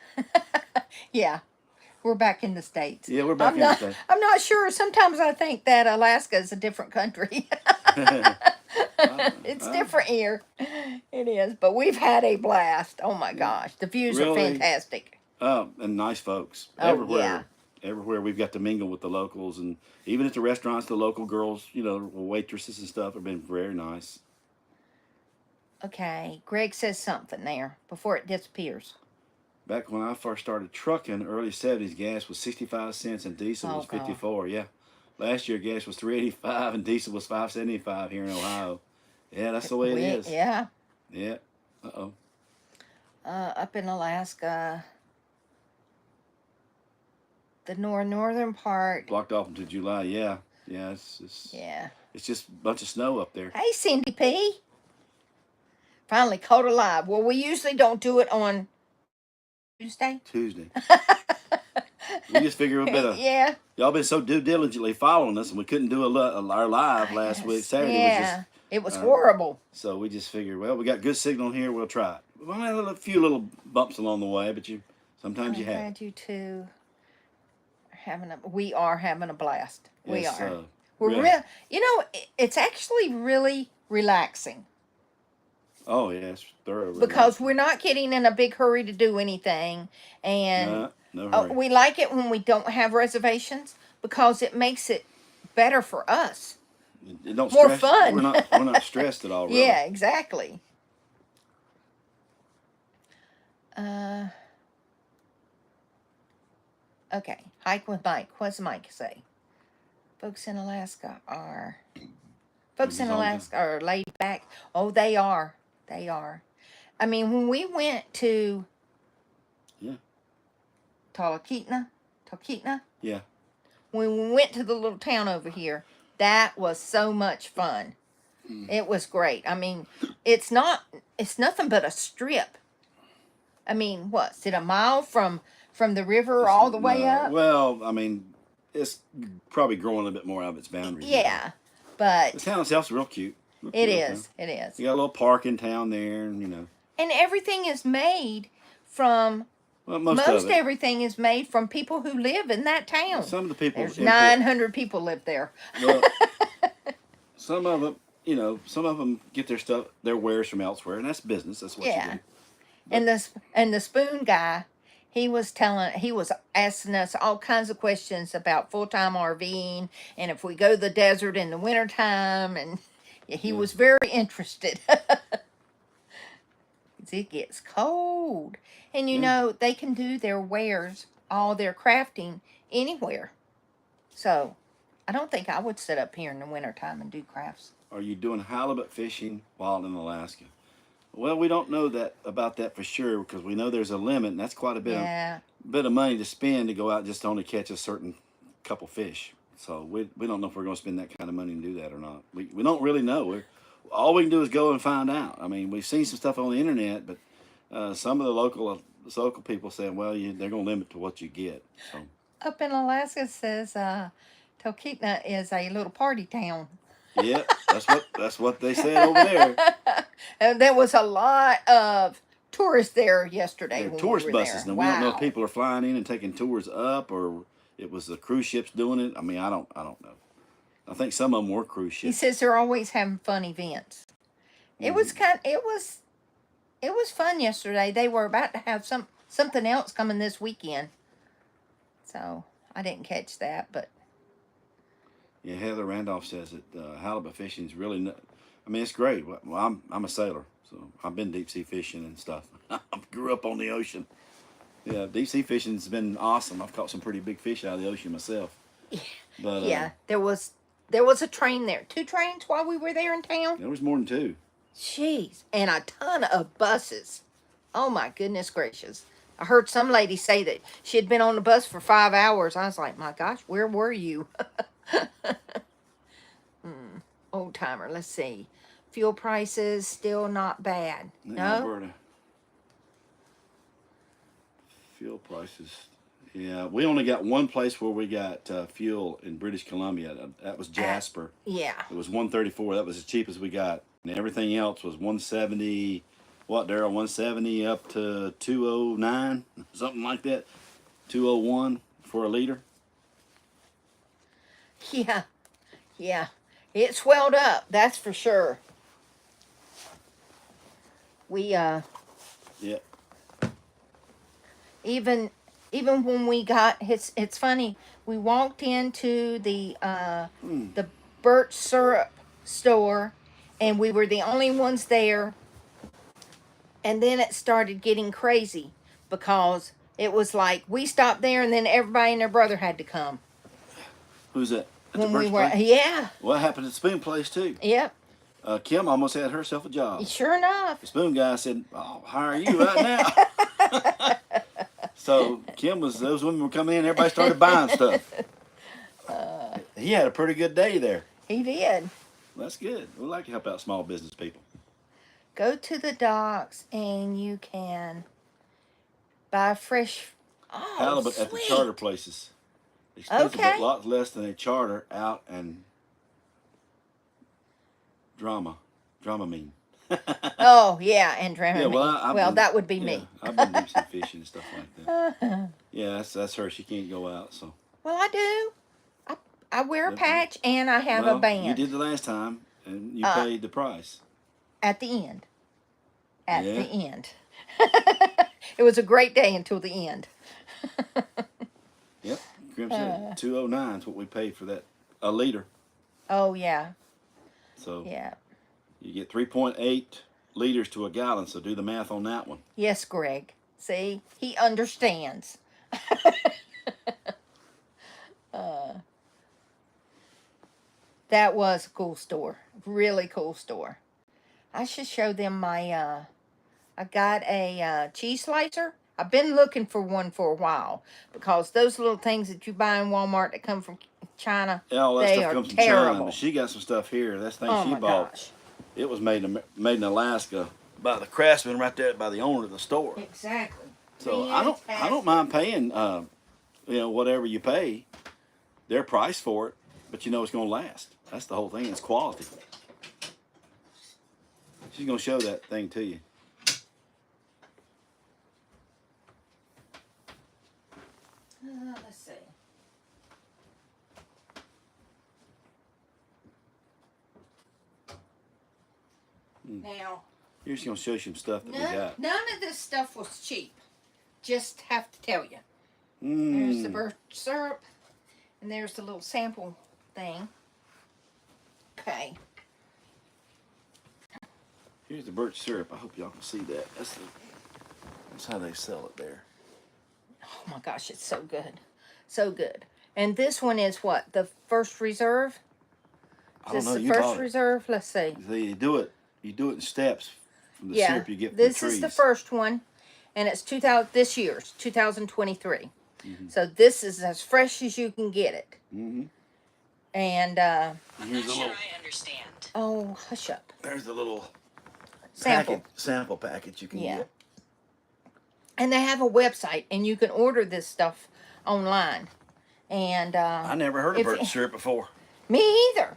Yeah, we're back in the States. Yeah, we're back in the States. I'm not sure. Sometimes I think that Alaska is a different country. It's different here. It is. But we've had a blast. Oh, my gosh. The views are fantastic. And nice folks. Everywhere. Yeah. Everywhere we've got to mingle with the locals, and even at the restaurants, the local girls, waitresses and stuff have been very nice. Okay, Greg says something there before it disappears. Back when I first started trucking, early 70s, gas was 65 cents and diesel was 54. Yeah, last year gas was $3.85 and diesel was $5.75 here in Ohio. Yeah, that's the way it is. Yeah. Yeah. Up in Alaska. The northern part. Blocked off until July, yeah. Yeah, it's just a bunch of snow up there. Hey, Cindy P. Finally caught alive. Well, we usually don't do it on Tuesday. We just figure we better. Yeah. Y'all been so diligently following us, and we couldn't do our live last week. Saturday it was horrible. So we just figured, well, we got good signal here. We'll try it. We had a few little bumps along the way, but sometimes you have. I'm glad you two. We are having a blast. Yes, we are. We're it's actually really relaxing. Oh yes, thoroughly. Because we're not getting in a big hurry to do anything, and no hurry. We like it when we don't have reservations because it makes it better for us. It don't more stress, fun. We're not stressed at all. Really. Yeah, exactly. Okay, hike with Mike. What's Mike say? Folks in Alaska are. It Folks was in on Alaska are laid back. Oh, they are. They are. I mean, when we went to Yeah. Talkeetna, Yeah. when we went to the little town over here, that was so much fun. It was great. I mean, it's nothing but a strip. I mean, what's it, a mile from the river all the way No. up? Well, I mean, it's probably growing a bit more out of its boundaries. Yeah, The but town itself's real cute. Real it cute little town. is. It is. You got a little park in town there, and And everything is made from well, most of most it. everything is made from people who live in that town. Some of the people There's import. 900 people live there. Well, some of them, some of them get their wares from elsewhere, and that's business. That's what you Yeah. do. And the spoon guy, he was asking us all kinds of questions about full-time RVing and if we go to the desert in the wintertime, and he was very interested. It gets cold. And they can do their wares, all their crafting anywhere. So I don't think I would sit up here in the wintertime and do crafts. Are you doing halibut fishing while in Alaska? Well, we don't know about that for sure because we know there's a limit, and that's quite a bit of money to spend to go out just to only catch a certain couple fish. So we don't know if we're going to spend that kind of money and do that or not. We don't really know. All we can do is go and find out. I mean, we've seen some stuff on the internet, but some of the local people saying, well, they're going to limit to what you get. So Up in Alaska, it says Talkeetna is a little party town. yeah, that's what they said over there. And there was a lot of tourists there yesterday. When Tourist we were buses. there. Now we don't know if people are flying in and taking tours up, or it was the cruise ships doing it. I mean, I don't know. I think some of them were cruise ships. He says they're always having fun events. It was fun yesterday. They were about to have something else coming this weekend, so I didn't catch that. But yeah, Heather Randolph says that halibut fishing is really. I mean, it's great. Well, I'm a sailor, so I've been deep sea fishing and stuff. I grew up on the ocean. Yeah, deep sea fishing's been awesome. I've caught some pretty big fish out of the ocean myself. But yeah, there was a train there. 2 trains while we were there in town. There was more than 2. Jeez, and a ton of buses. Oh my goodness gracious. I heard some lady say that she had been on the bus for 5 hours. I was like, my gosh, where were you? Old timer, let's see. Fuel prices still not bad. No? Alberta. Fuel prices. Yeah, we only got one place where we got fuel in British Columbia. That was Jasper. Yeah. It was $1.34. That was as cheap as we got. And everything else was $1.70. What, Daryl? $1.70 up to $2.09, something like that. $2.01 for a liter. Yeah. Yeah. It swelled up, that's for sure. We Yeah. even when we got it's funny, we walked into the birch syrup store and we were the only ones there, and then it started getting crazy because it was like we stopped there and then everybody and their brother had to come. Who's that? At When the we Birch were place? Yeah. What happened at the Spoon place too? Yep. Kim almost had herself a job. Sure enough. The Spoon guy said, "I'll hire you right now." So Kim those women were coming in, everybody started buying stuff. He had a pretty good day there. He did. That's good. We like to help out small business people. Go to the docks and you can buy fresh Halibut sweet. at the charter places. Expensive, Okay. but lots less than a charter out and Dramamine. Oh yeah, and Dramamine. Yeah, well, that would be me. I've been deep sea fishing and stuff like that. Yeah, that's her. She can't go out, so. Well, I do. I wear a Yep. patch and I have a band. You did the last time, and you paid the price. At the end. At Yeah. the end. It was a great day until the end. Yep. Grim said $2.09 is what we paid for that a liter. Oh yeah. So Yeah. you get 3.8 liters to a gallon. So do the math on that one. Yes, Greg. See, he understands. That was a cool store. Really cool store. I should show them my, I got a cheese slicer. I've been looking for one for a while because those little things that you buy in Walmart that come from China, Yeah, all that they stuff are comes from terrible. China, but she got some stuff here. That thing Oh she my bought, gosh. it was made in Alaska by the craftsman right there by the owner of the store. Exactly. So I don't mind paying whatever you pay, their price for it, but you know it's gonna last. That's the whole thing. It's quality. She's gonna show that thing to you. Let's see. Now, Here's gonna show you some stuff that we got. none of this stuff was cheap. Just have to tell you. There's the birch syrup, and there's the little sample thing. Okay. Here's the birch syrup. I hope y'all can see that. That's how they sell it there. Oh my gosh, it's so good. So good. And this one is what? The first reserve? I don't know. Is this You the bought first it. reserve? Let's see. You do it in steps from the Yeah, syrup you get from this the trees. is the first one, and it's this year's 2023. So this is as fresh as you can get it. And Here's the little. I understand. oh, hush up. There's the little Sample. sample package you can Yeah. get. And they have a website, and you can order this stuff online. And I never heard of if- birch syrup before. me either.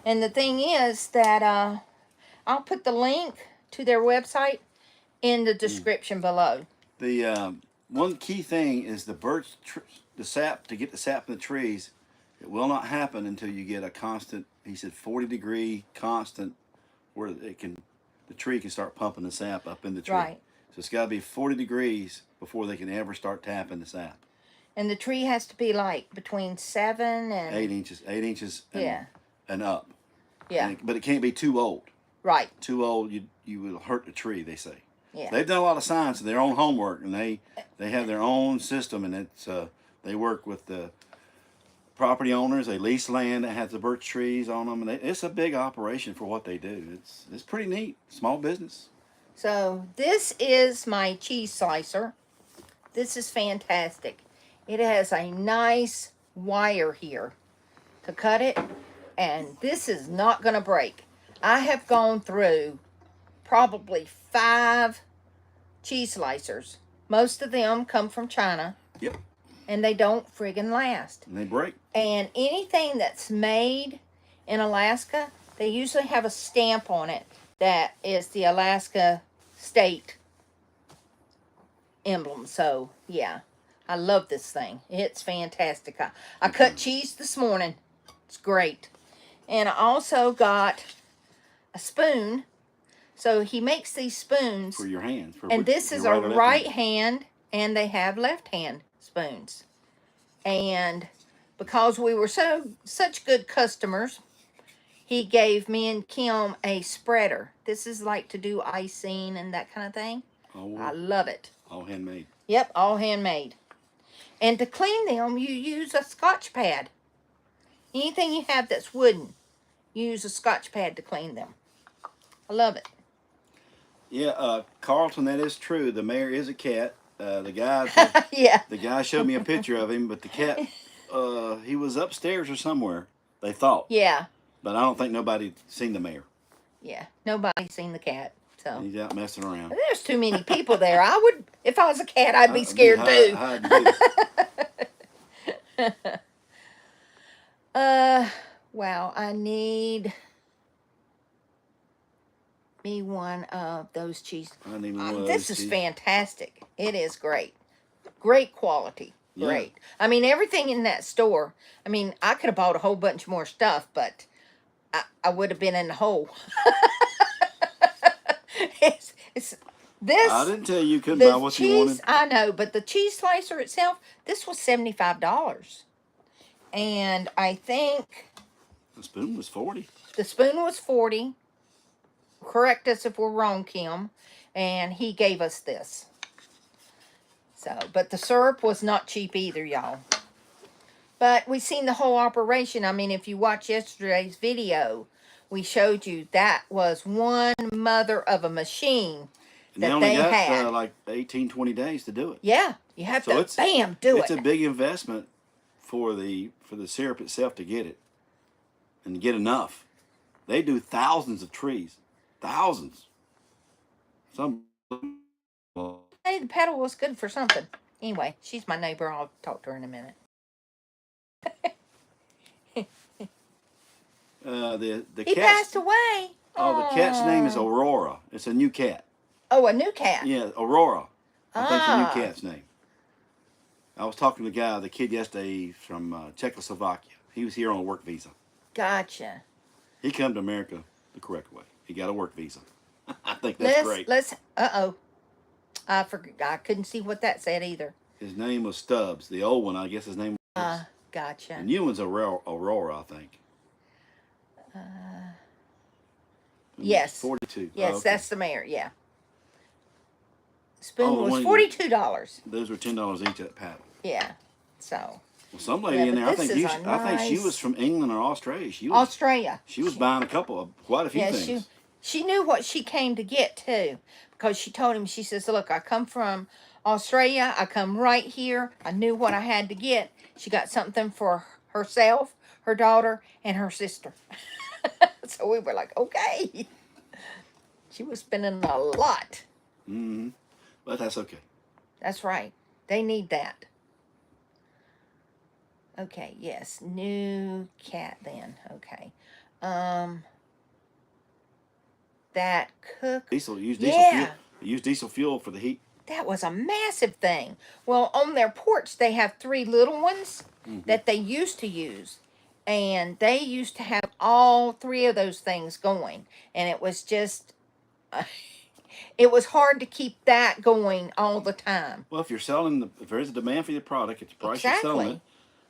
And the thing is that I'll put the link to their website in the description below. The one key thing is the sap, to get the sap in the trees. It will not happen until you get a constant, he said 40-degree constant, where the tree can start pumping the sap up in the tree. Right. So it's got to be 40 degrees before they can ever start tapping the sap. And the tree has to be like between 7 and 8 inches and up. Yeah. But it can't be too old. Right. Too old, you will hurt the tree, they say. Yeah. They've done a lot of science and their own homework, and they have their own system, and it's they work with the property owners. They lease land that has the birch trees on them, and it's a big operation for what they do. It's pretty neat. Small business. So this is my cheese slicer. This is fantastic. It has a nice wire here to cut it, and this is not going to break. I have gone through probably 5 cheese slicers. Most of them come from China. Yep. And they don't friggin' last. And they break. And anything that's made in Alaska, they usually have a stamp on it that is the Alaska state emblem. So, yeah, I love this thing. It's fantastic. I cut cheese this morning. It's great. And I also got a spoon. So he makes these spoons. For your hands. And this is a right hand, and they have left hand spoons. And because we were such good customers, he gave me and Kim a spreader. This is like to do icing and that kind of thing. Oh, I love it. all handmade. Yep, all handmade. And to clean them, you use a Scotch pad. Anything you have that's wooden, you use a Scotch pad to clean them. I love it. Yeah, Carlton, that is true. The mayor is a cat. The guy, Yeah. the guy showed me a picture of him, but the cat, he was upstairs or somewhere. They thought. Yeah. But I don't think nobody seen the mayor. Yeah. Nobody's seen the cat. So He's out messing around. there's too many people there. I would, if I was a cat, I'd be scared too. Wow, I need me one of those cheese. I need one of This those is cheese. fantastic. It is great. Great quality. Yeah. Great. I mean, everything in that store. I mean, I could have bought a whole bunch more stuff, but I would have been in the hole. it's this. I didn't tell you couldn't buy what you wanted. I know, but the cheese slicer itself, this was $75. And I think The spoon was 40. the spoon was 40. Correct us if we're wrong, Kim. And he gave us this. So, but the syrup was not cheap either, y'all. But we seen the whole operation. I mean, if you watch yesterday's video, we showed you that was one mother of a machine And they that only they got had. like 18, 20 days to do it. Yeah, you have So to bam do it's it. a big investment for the syrup itself to get it and to get enough. They do thousands of trees, thousands. Some. Hey, the pedal was good for something. Anyway, she's my neighbor. I'll talk to her in a minute. The He cat's, passed away. Oh, the cat's name is Aurora. It's a new cat. Oh, a new cat. Yeah, Aurora. I think it's a Ah. new cat's name. I was talking to the kid yesterday from Czechoslovakia. He was here on a work visa. Gotcha. He come to America the correct way. He got a work visa. I think that's great. I forgot. I couldn't see what that said either. His name was Stubbs. The old one, I guess his name was. Gotcha. The new one's Aurora, I think. Yes. 42. Yes, oh, okay. that's the mayor. Yeah. Spoon was one $42. Those were $10 each at paddle. Yeah. So. Well, some lady in there, I think she was from England or Australia. Australia. She was buying quite a few things. She knew what she came to get too, because she told him. She says, "Look, I come from Australia. I come right here. I knew what I had to get." She got something for herself, her daughter, and her sister. So we were like, okay. She was spending a lot. Mm-hmm. But that's okay. That's right. They need that. Okay, yes. New cat then. Okay. That cook. Use diesel fuel. Use diesel fuel for the heat. That was a massive thing. Well, on their porch, they have 3 little ones that they used to use. And they used to have all 3 of those things going. And it was just, it was hard to keep that going all the time. Well, if there's a demand for your product, it's the price you're selling it.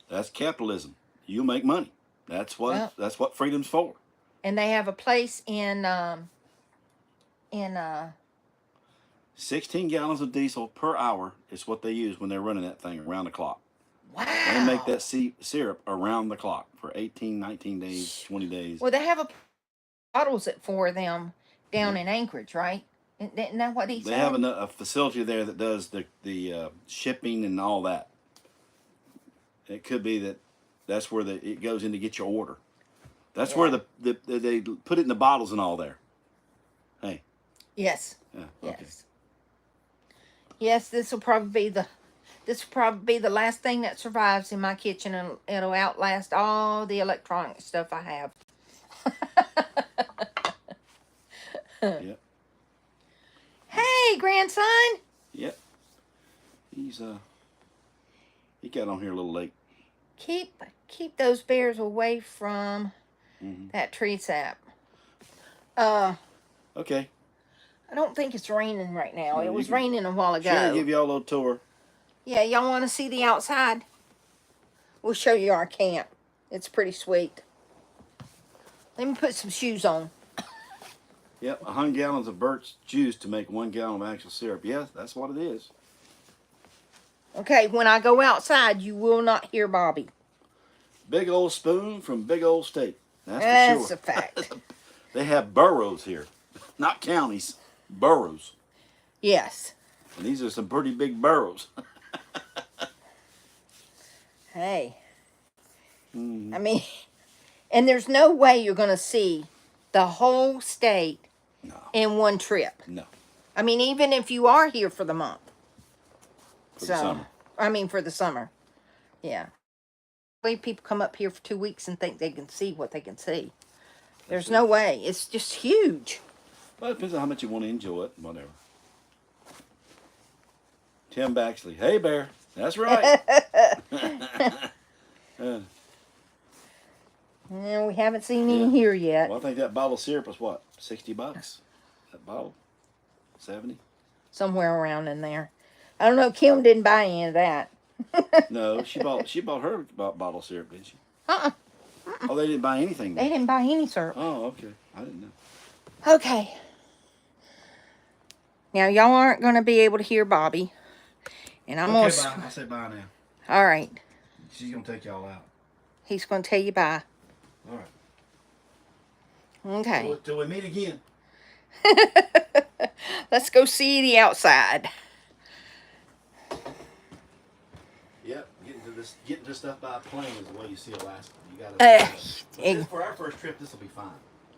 That's capitalism. You make money. That's what freedom's for. And they have a place in 16 gallons of diesel per hour is what they use when they're running that thing around the clock. Wow. They make that syrup around the clock for 18, 19 days, 20 days. Well, they have bottles it for them down in Anchorage, right? Isn't that what he said? They have a facility there that does the shipping and all that. It could be that's where it goes in to get your order. That's where they put it in the bottles and all there. Hey. Yes. Yeah. Yes. Okay. Yes, this will probably be the last thing that survives in my kitchen, and it'll outlast all the electronic stuff I have. Yep. Hey, grandson. Yep. He got on here a little late. Keep those bears away from that tree sap. Okay. I don't think it's raining right now. It was raining a while ago. Sure, give y'all a little tour. Yeah, y'all want to see the outside? We'll show you our camp. It's pretty sweet. Let me put some shoes on. Yep, 100 gallons of birch juice to make 1 gallon of actual syrup. Yes, that's what it is. Okay, when I go outside, you will not hear Bobby. Big old spoon from big old state. That's for sure. A fact. They have boroughs here, not counties. Boroughs. Yes. And these are some pretty big boroughs. Hey. I mean, and there's no way you're going to see the whole state in one trip. No. I mean, even if you are here for the month. For the summer. I mean, for the summer. Yeah. People come up here for 2 weeks and think they can see what they can see. There's no way. It's just huge. Well, it depends on how much you want to enjoy it, whatever. Tim Baxley. Hey, Bear. That's right. No, we haven't seen any here yet. Well, I think that bottle of syrup was what? $60? That bottle? 70? Somewhere around in there. I don't know. Kim didn't buy any of that. No, she bought her bottle of syrup, didn't she? Oh, they didn't buy anything. They didn't buy any syrup. Oh, okay. I didn't know. Okay. Now, y'all aren't going to be able to hear Bobby. And I'm okay, bye. I'll say bye now. All right. She's gonna take y'all out. He's going to tell you bye. All right. Okay. Till we meet again. Let's go see the outside. Yep, getting to stuff by plane is the way you see Alaska. You gotta. For our first trip, this will be fine.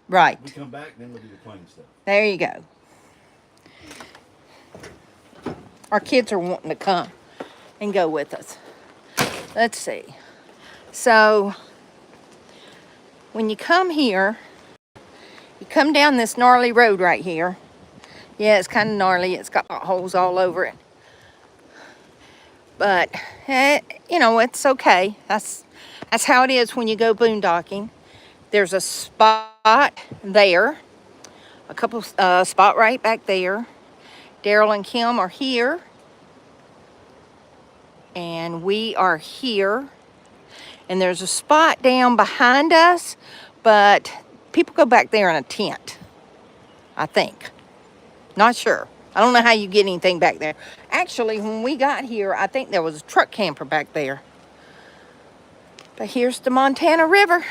Right. We come back, then we'll do the plane stuff. There you go. Our kids are wanting to come and go with us. Let's see. So, when you come here, you come down this gnarly road right here. Yeah, it's kind of gnarly. It's got potholes all over it. But, you know, it's okay. That's how it is when you go boondocking. There's a spot there. A couple spot right back there. Daryl and Kim are here. And we are here. And there's a spot down behind us. But people go back there in a tent, I think. Not sure. I don't know how you get anything back there. Actually, when we got here, I think there was a truck camper back there. But here's the Montana River.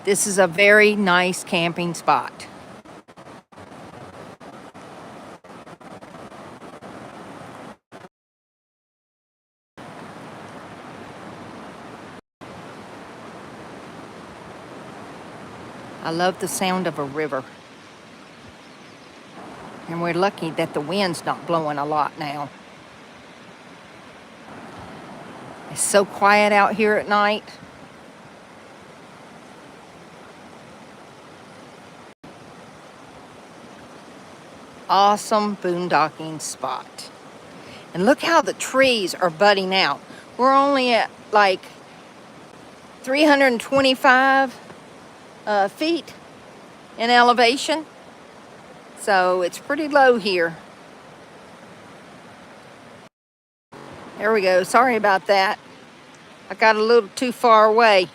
This is a very nice camping spot. I love the sound of a river. And we're lucky that the wind's not blowing a lot now. It's so quiet out here at night. Awesome boondocking spot. And look how the trees are budding out. We're only at like 325 feet in elevation. So it's pretty low here. There we go. Sorry about that. I got a little too far away.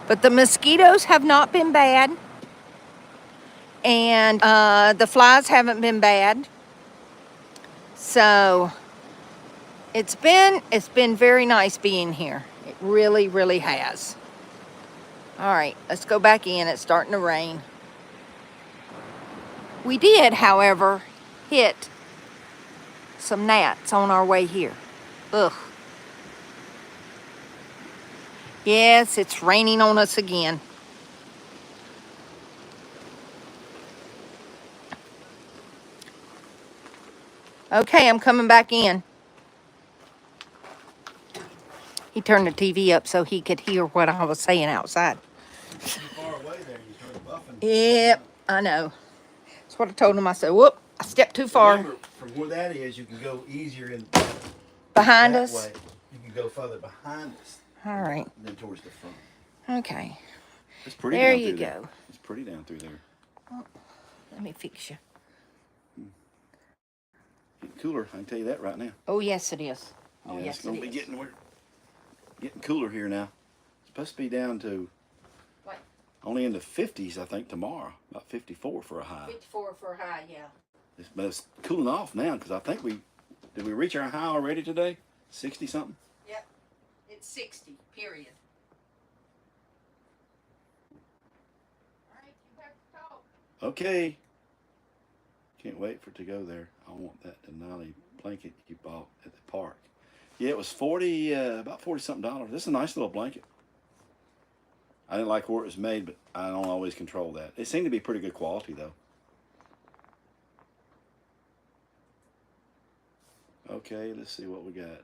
But the mosquitoes have not been bad. And the flies haven't been bad. So it's been very nice being here. It really, really has. All right, let's go back in. It's starting to rain. We did, however, hit some gnats on our way here. Ugh. Yes, it's raining on us again. Okay, I'm coming back in. He turned the TV up so he could hear what I was saying outside. Too far away there, you heard buffing. Yep, I know. That's what I told him. I said, whoop, I stepped too far. Remember, from where that is, you can go easier in behind that us. Way. You can go further behind us. All right. Than towards the front. Okay. It's pretty there down you through go. There. It's pretty down through there. Oh, let me fix you. Getting cooler, I can tell you that right now. Oh, yes, it is. Oh, yeah, yes, it's gonna it be is. getting cooler here now. It's supposed to be down to only in the 50s, I think, tomorrow. About 54 for a high. 54 for a high, yeah. But it's cooling off now because I think did we reach our high already today? 60 something? Yep. It's 60, period. All right, you have to talk. Okay. Can't wait for it to go there. I want that Denali blanket you bought at the park. Yeah, it was about $40 something. This is a nice little blanket. I didn't like where it was made, but I don't always control that. It seemed to be pretty good quality, though. Okay, let's see what we got.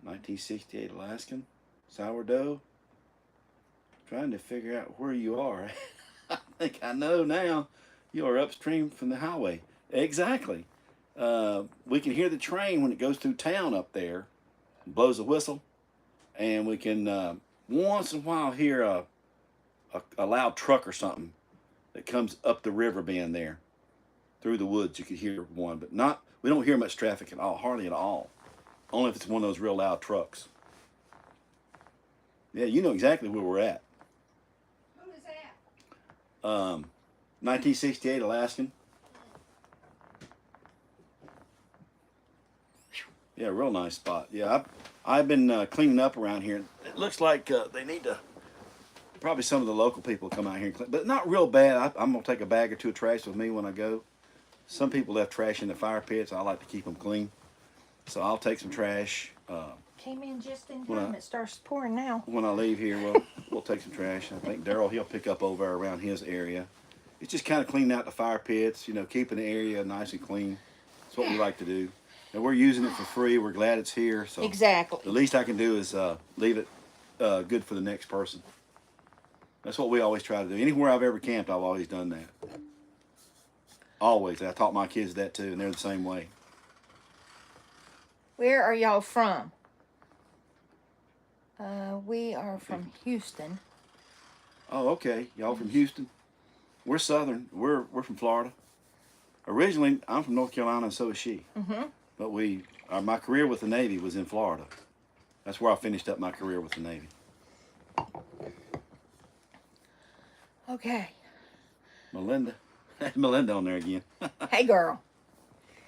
1968 Alaskan sourdough. Trying to figure out where you are. I think I know now. You are upstream from the highway. Exactly. We can hear the train when it goes through town up there. It blows a whistle. And we can once in a while hear a loud truck or something that comes up the river bend there. Through the woods you could hear one, but we don't hear much traffic at all, hardly at all. Only if it's one of those real loud trucks. Yeah, you know exactly where we're at. Who is that? 1968 Alaskan. Yeah, real nice spot. Yeah, I've been cleaning up around here. It looks like they need to. Probably some of the local people come out here and clean, but not real bad. I'm gonna take a bag or two of trash with me when I go. Some people left trash in the fire pits. I like to keep them clean, so I'll take some trash. Came in just in time. It starts pouring now. When I leave here, we'll take some trash. I think Daryl, he'll pick up over around his area. It's just kind of cleaning out the fire pits, you know, keeping the area nice and clean. That's what we like to do. And we're using it for free. We're glad it's here. So exactly. The least I can do is leave it good for the next person. That's what we always try to do. Anywhere I've ever camped, I've always done that. Always. I taught my kids that too, and they're the same way. Where are y'all from? We are from Houston. Oh, okay. Y'all from Houston? We're Southern. We're from Florida. Originally, I'm from North Carolina, and so is she. Mm-hmm. But my career with the Navy was in Florida. That's where I finished up my career with the Navy. Okay. Melinda. Melinda on there again. Hey, girl.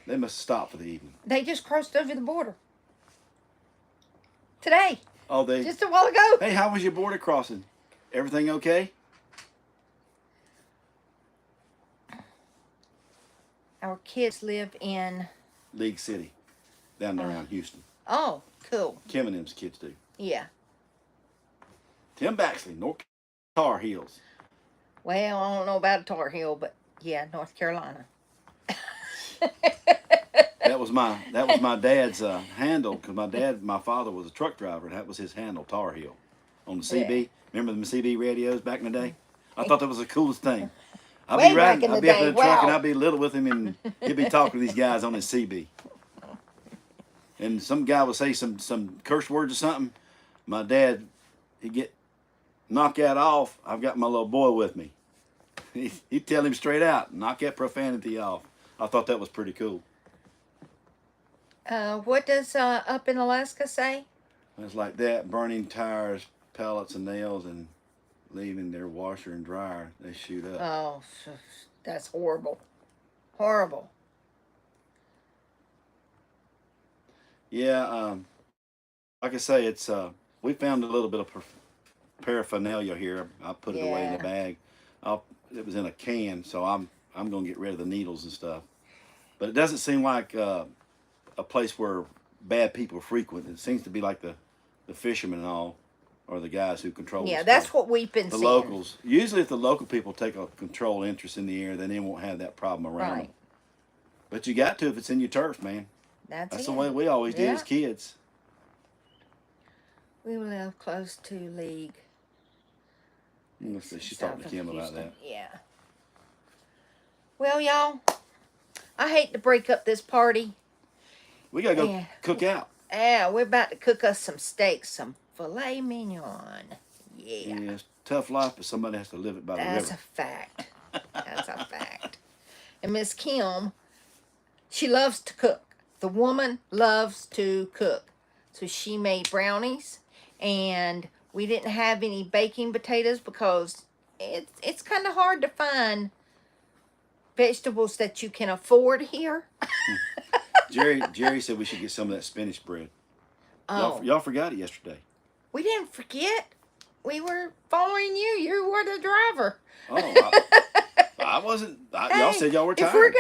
They must stop for the evening. They just crossed over the border. Today. Oh, they... Just a while ago. Hey, how was your border crossing? Everything okay? Our kids live in... League City. Down there around Houston. Oh, cool. Kim and them's kids do. Yeah. Tim Baxley, North Tar Heels. Well, I don't know about a Tar Heel, but yeah, North Carolina. That was my dad's handle, because my father was a truck driver, and that was his handle, Tar Heel, on the CB. Yeah. Remember the CB radios back in the day? I thought that was the coolest thing. I'd Way be back riding, in the I'd be up in day, the truck, and wow. I'd be little with him, and he'd be talking to these guys on his CB. And some guy would say some curse words or something. My dad, he'd get knock that off. I've got my little boy with me. He'd tell him straight out, knock that profanity off. I thought that was pretty cool. What does up in Alaska say? It's like that, burning tires, pellets, and nails, and leaving their washer and dryer. They shoot up. Oh, that's horrible. Horrible. Yeah, like I say, it's we found a little bit of paraphernalia here. I put it away in the bag. It was in a can, so I'm gonna get rid of the needles and stuff. But it doesn't seem like a place where bad people frequent. It seems to be like the fishermen and all, or the guys who control. Yeah, that's what we've been the seeing. Locals. Usually, if the local people take a control interest in the area, then they won't have that problem around them. But you got to if it's in your turf, man. That's the way we always did as kids. We live close to League. She's talking to Kim about that. Yeah. Well, y'all, I hate to break up this party. We gotta go cook out. Yeah, we're about to cook us some steaks, some filet mignon. Yeah. Yeah, it's a tough life, but somebody has to live it by the river. That's a fact. That's a fact. And Miss Kim, she loves to cook. The woman loves to cook. So she made brownies, and we didn't have any baking potatoes because it's kind of hard to find vegetables that you can afford here. Jerry said we should get some of that spinach bread. Oh. Y'all forgot it yesterday. We didn't forget. We were following you. You were the driver. Oh, I wasn't. Y'all said y'all were tired.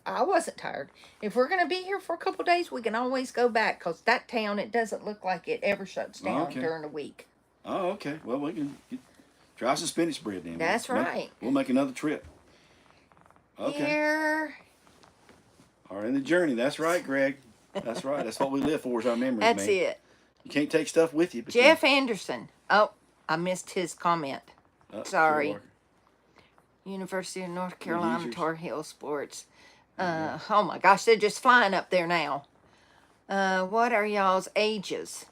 I wasn't tired. If we're gonna be here for a couple days, we can always go back, because that town, it doesn't look like it ever shuts down during the week. Oh, okay. Well, we can try some spinach bread then. That's right. We'll make another trip. Okay. Here. Or in the journey. That's right, Greg. That's right. That's what we live for, is our memories, That's man. it. You can't take stuff with you. But Jeff Anderson. Oh, I missed his comment. Sorry. University of North Carolina Tar Heel Sports. Oh my gosh, they're just flying up there now. What are y'all's ages?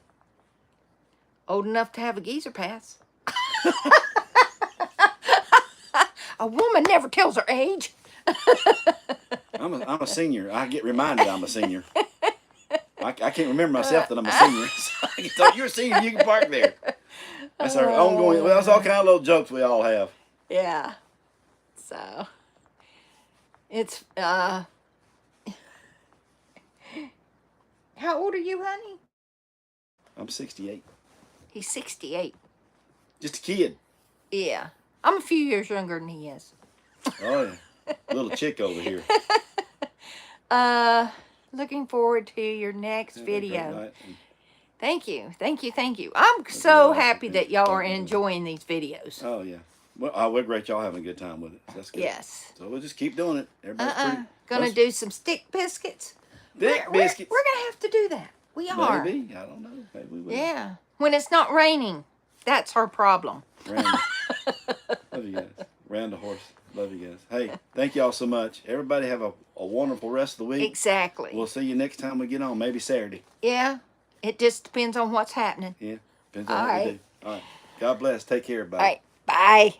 Old enough to have a geezer pass. A woman never tells her age. I'm a senior. I get reminded I'm a senior. I can't remember myself that I'm a senior. So I can tell you're a senior, you can park there. That's our ongoing. Well, that's all kind of little jokes we all have. Yeah. So it's how old are you, honey? I'm 68. He's 68. Just a kid. Yeah. I'm a few years younger than he is. Oh yeah. Little chick over here. Looking forward to your next Have a great video. night. Thank you. Thank you. Thank you. I'm That'd be so awesome. happy that y'all are Thank you. enjoying these videos. Oh yeah. Well, we're great. Y'all having a good time with it. That's good. Yes. So we'll just keep doing it. Everybody's pretty. Gonna do some stick biscuits. Thick We're biscuits. gonna have to do that. We are. Maybe. I don't know. Maybe we will. Yeah. When it's not raining, that's our problem. Love you guys. Round the horse. Love you guys. Hey, thank y'all so much. Everybody have a wonderful rest of the week. Exactly. We'll see you next time we get on. Maybe Saturday. Yeah. It just depends on what's happening. Yeah. Depends on what we do. All right. God bless. Take care, everybody. All right. Bye.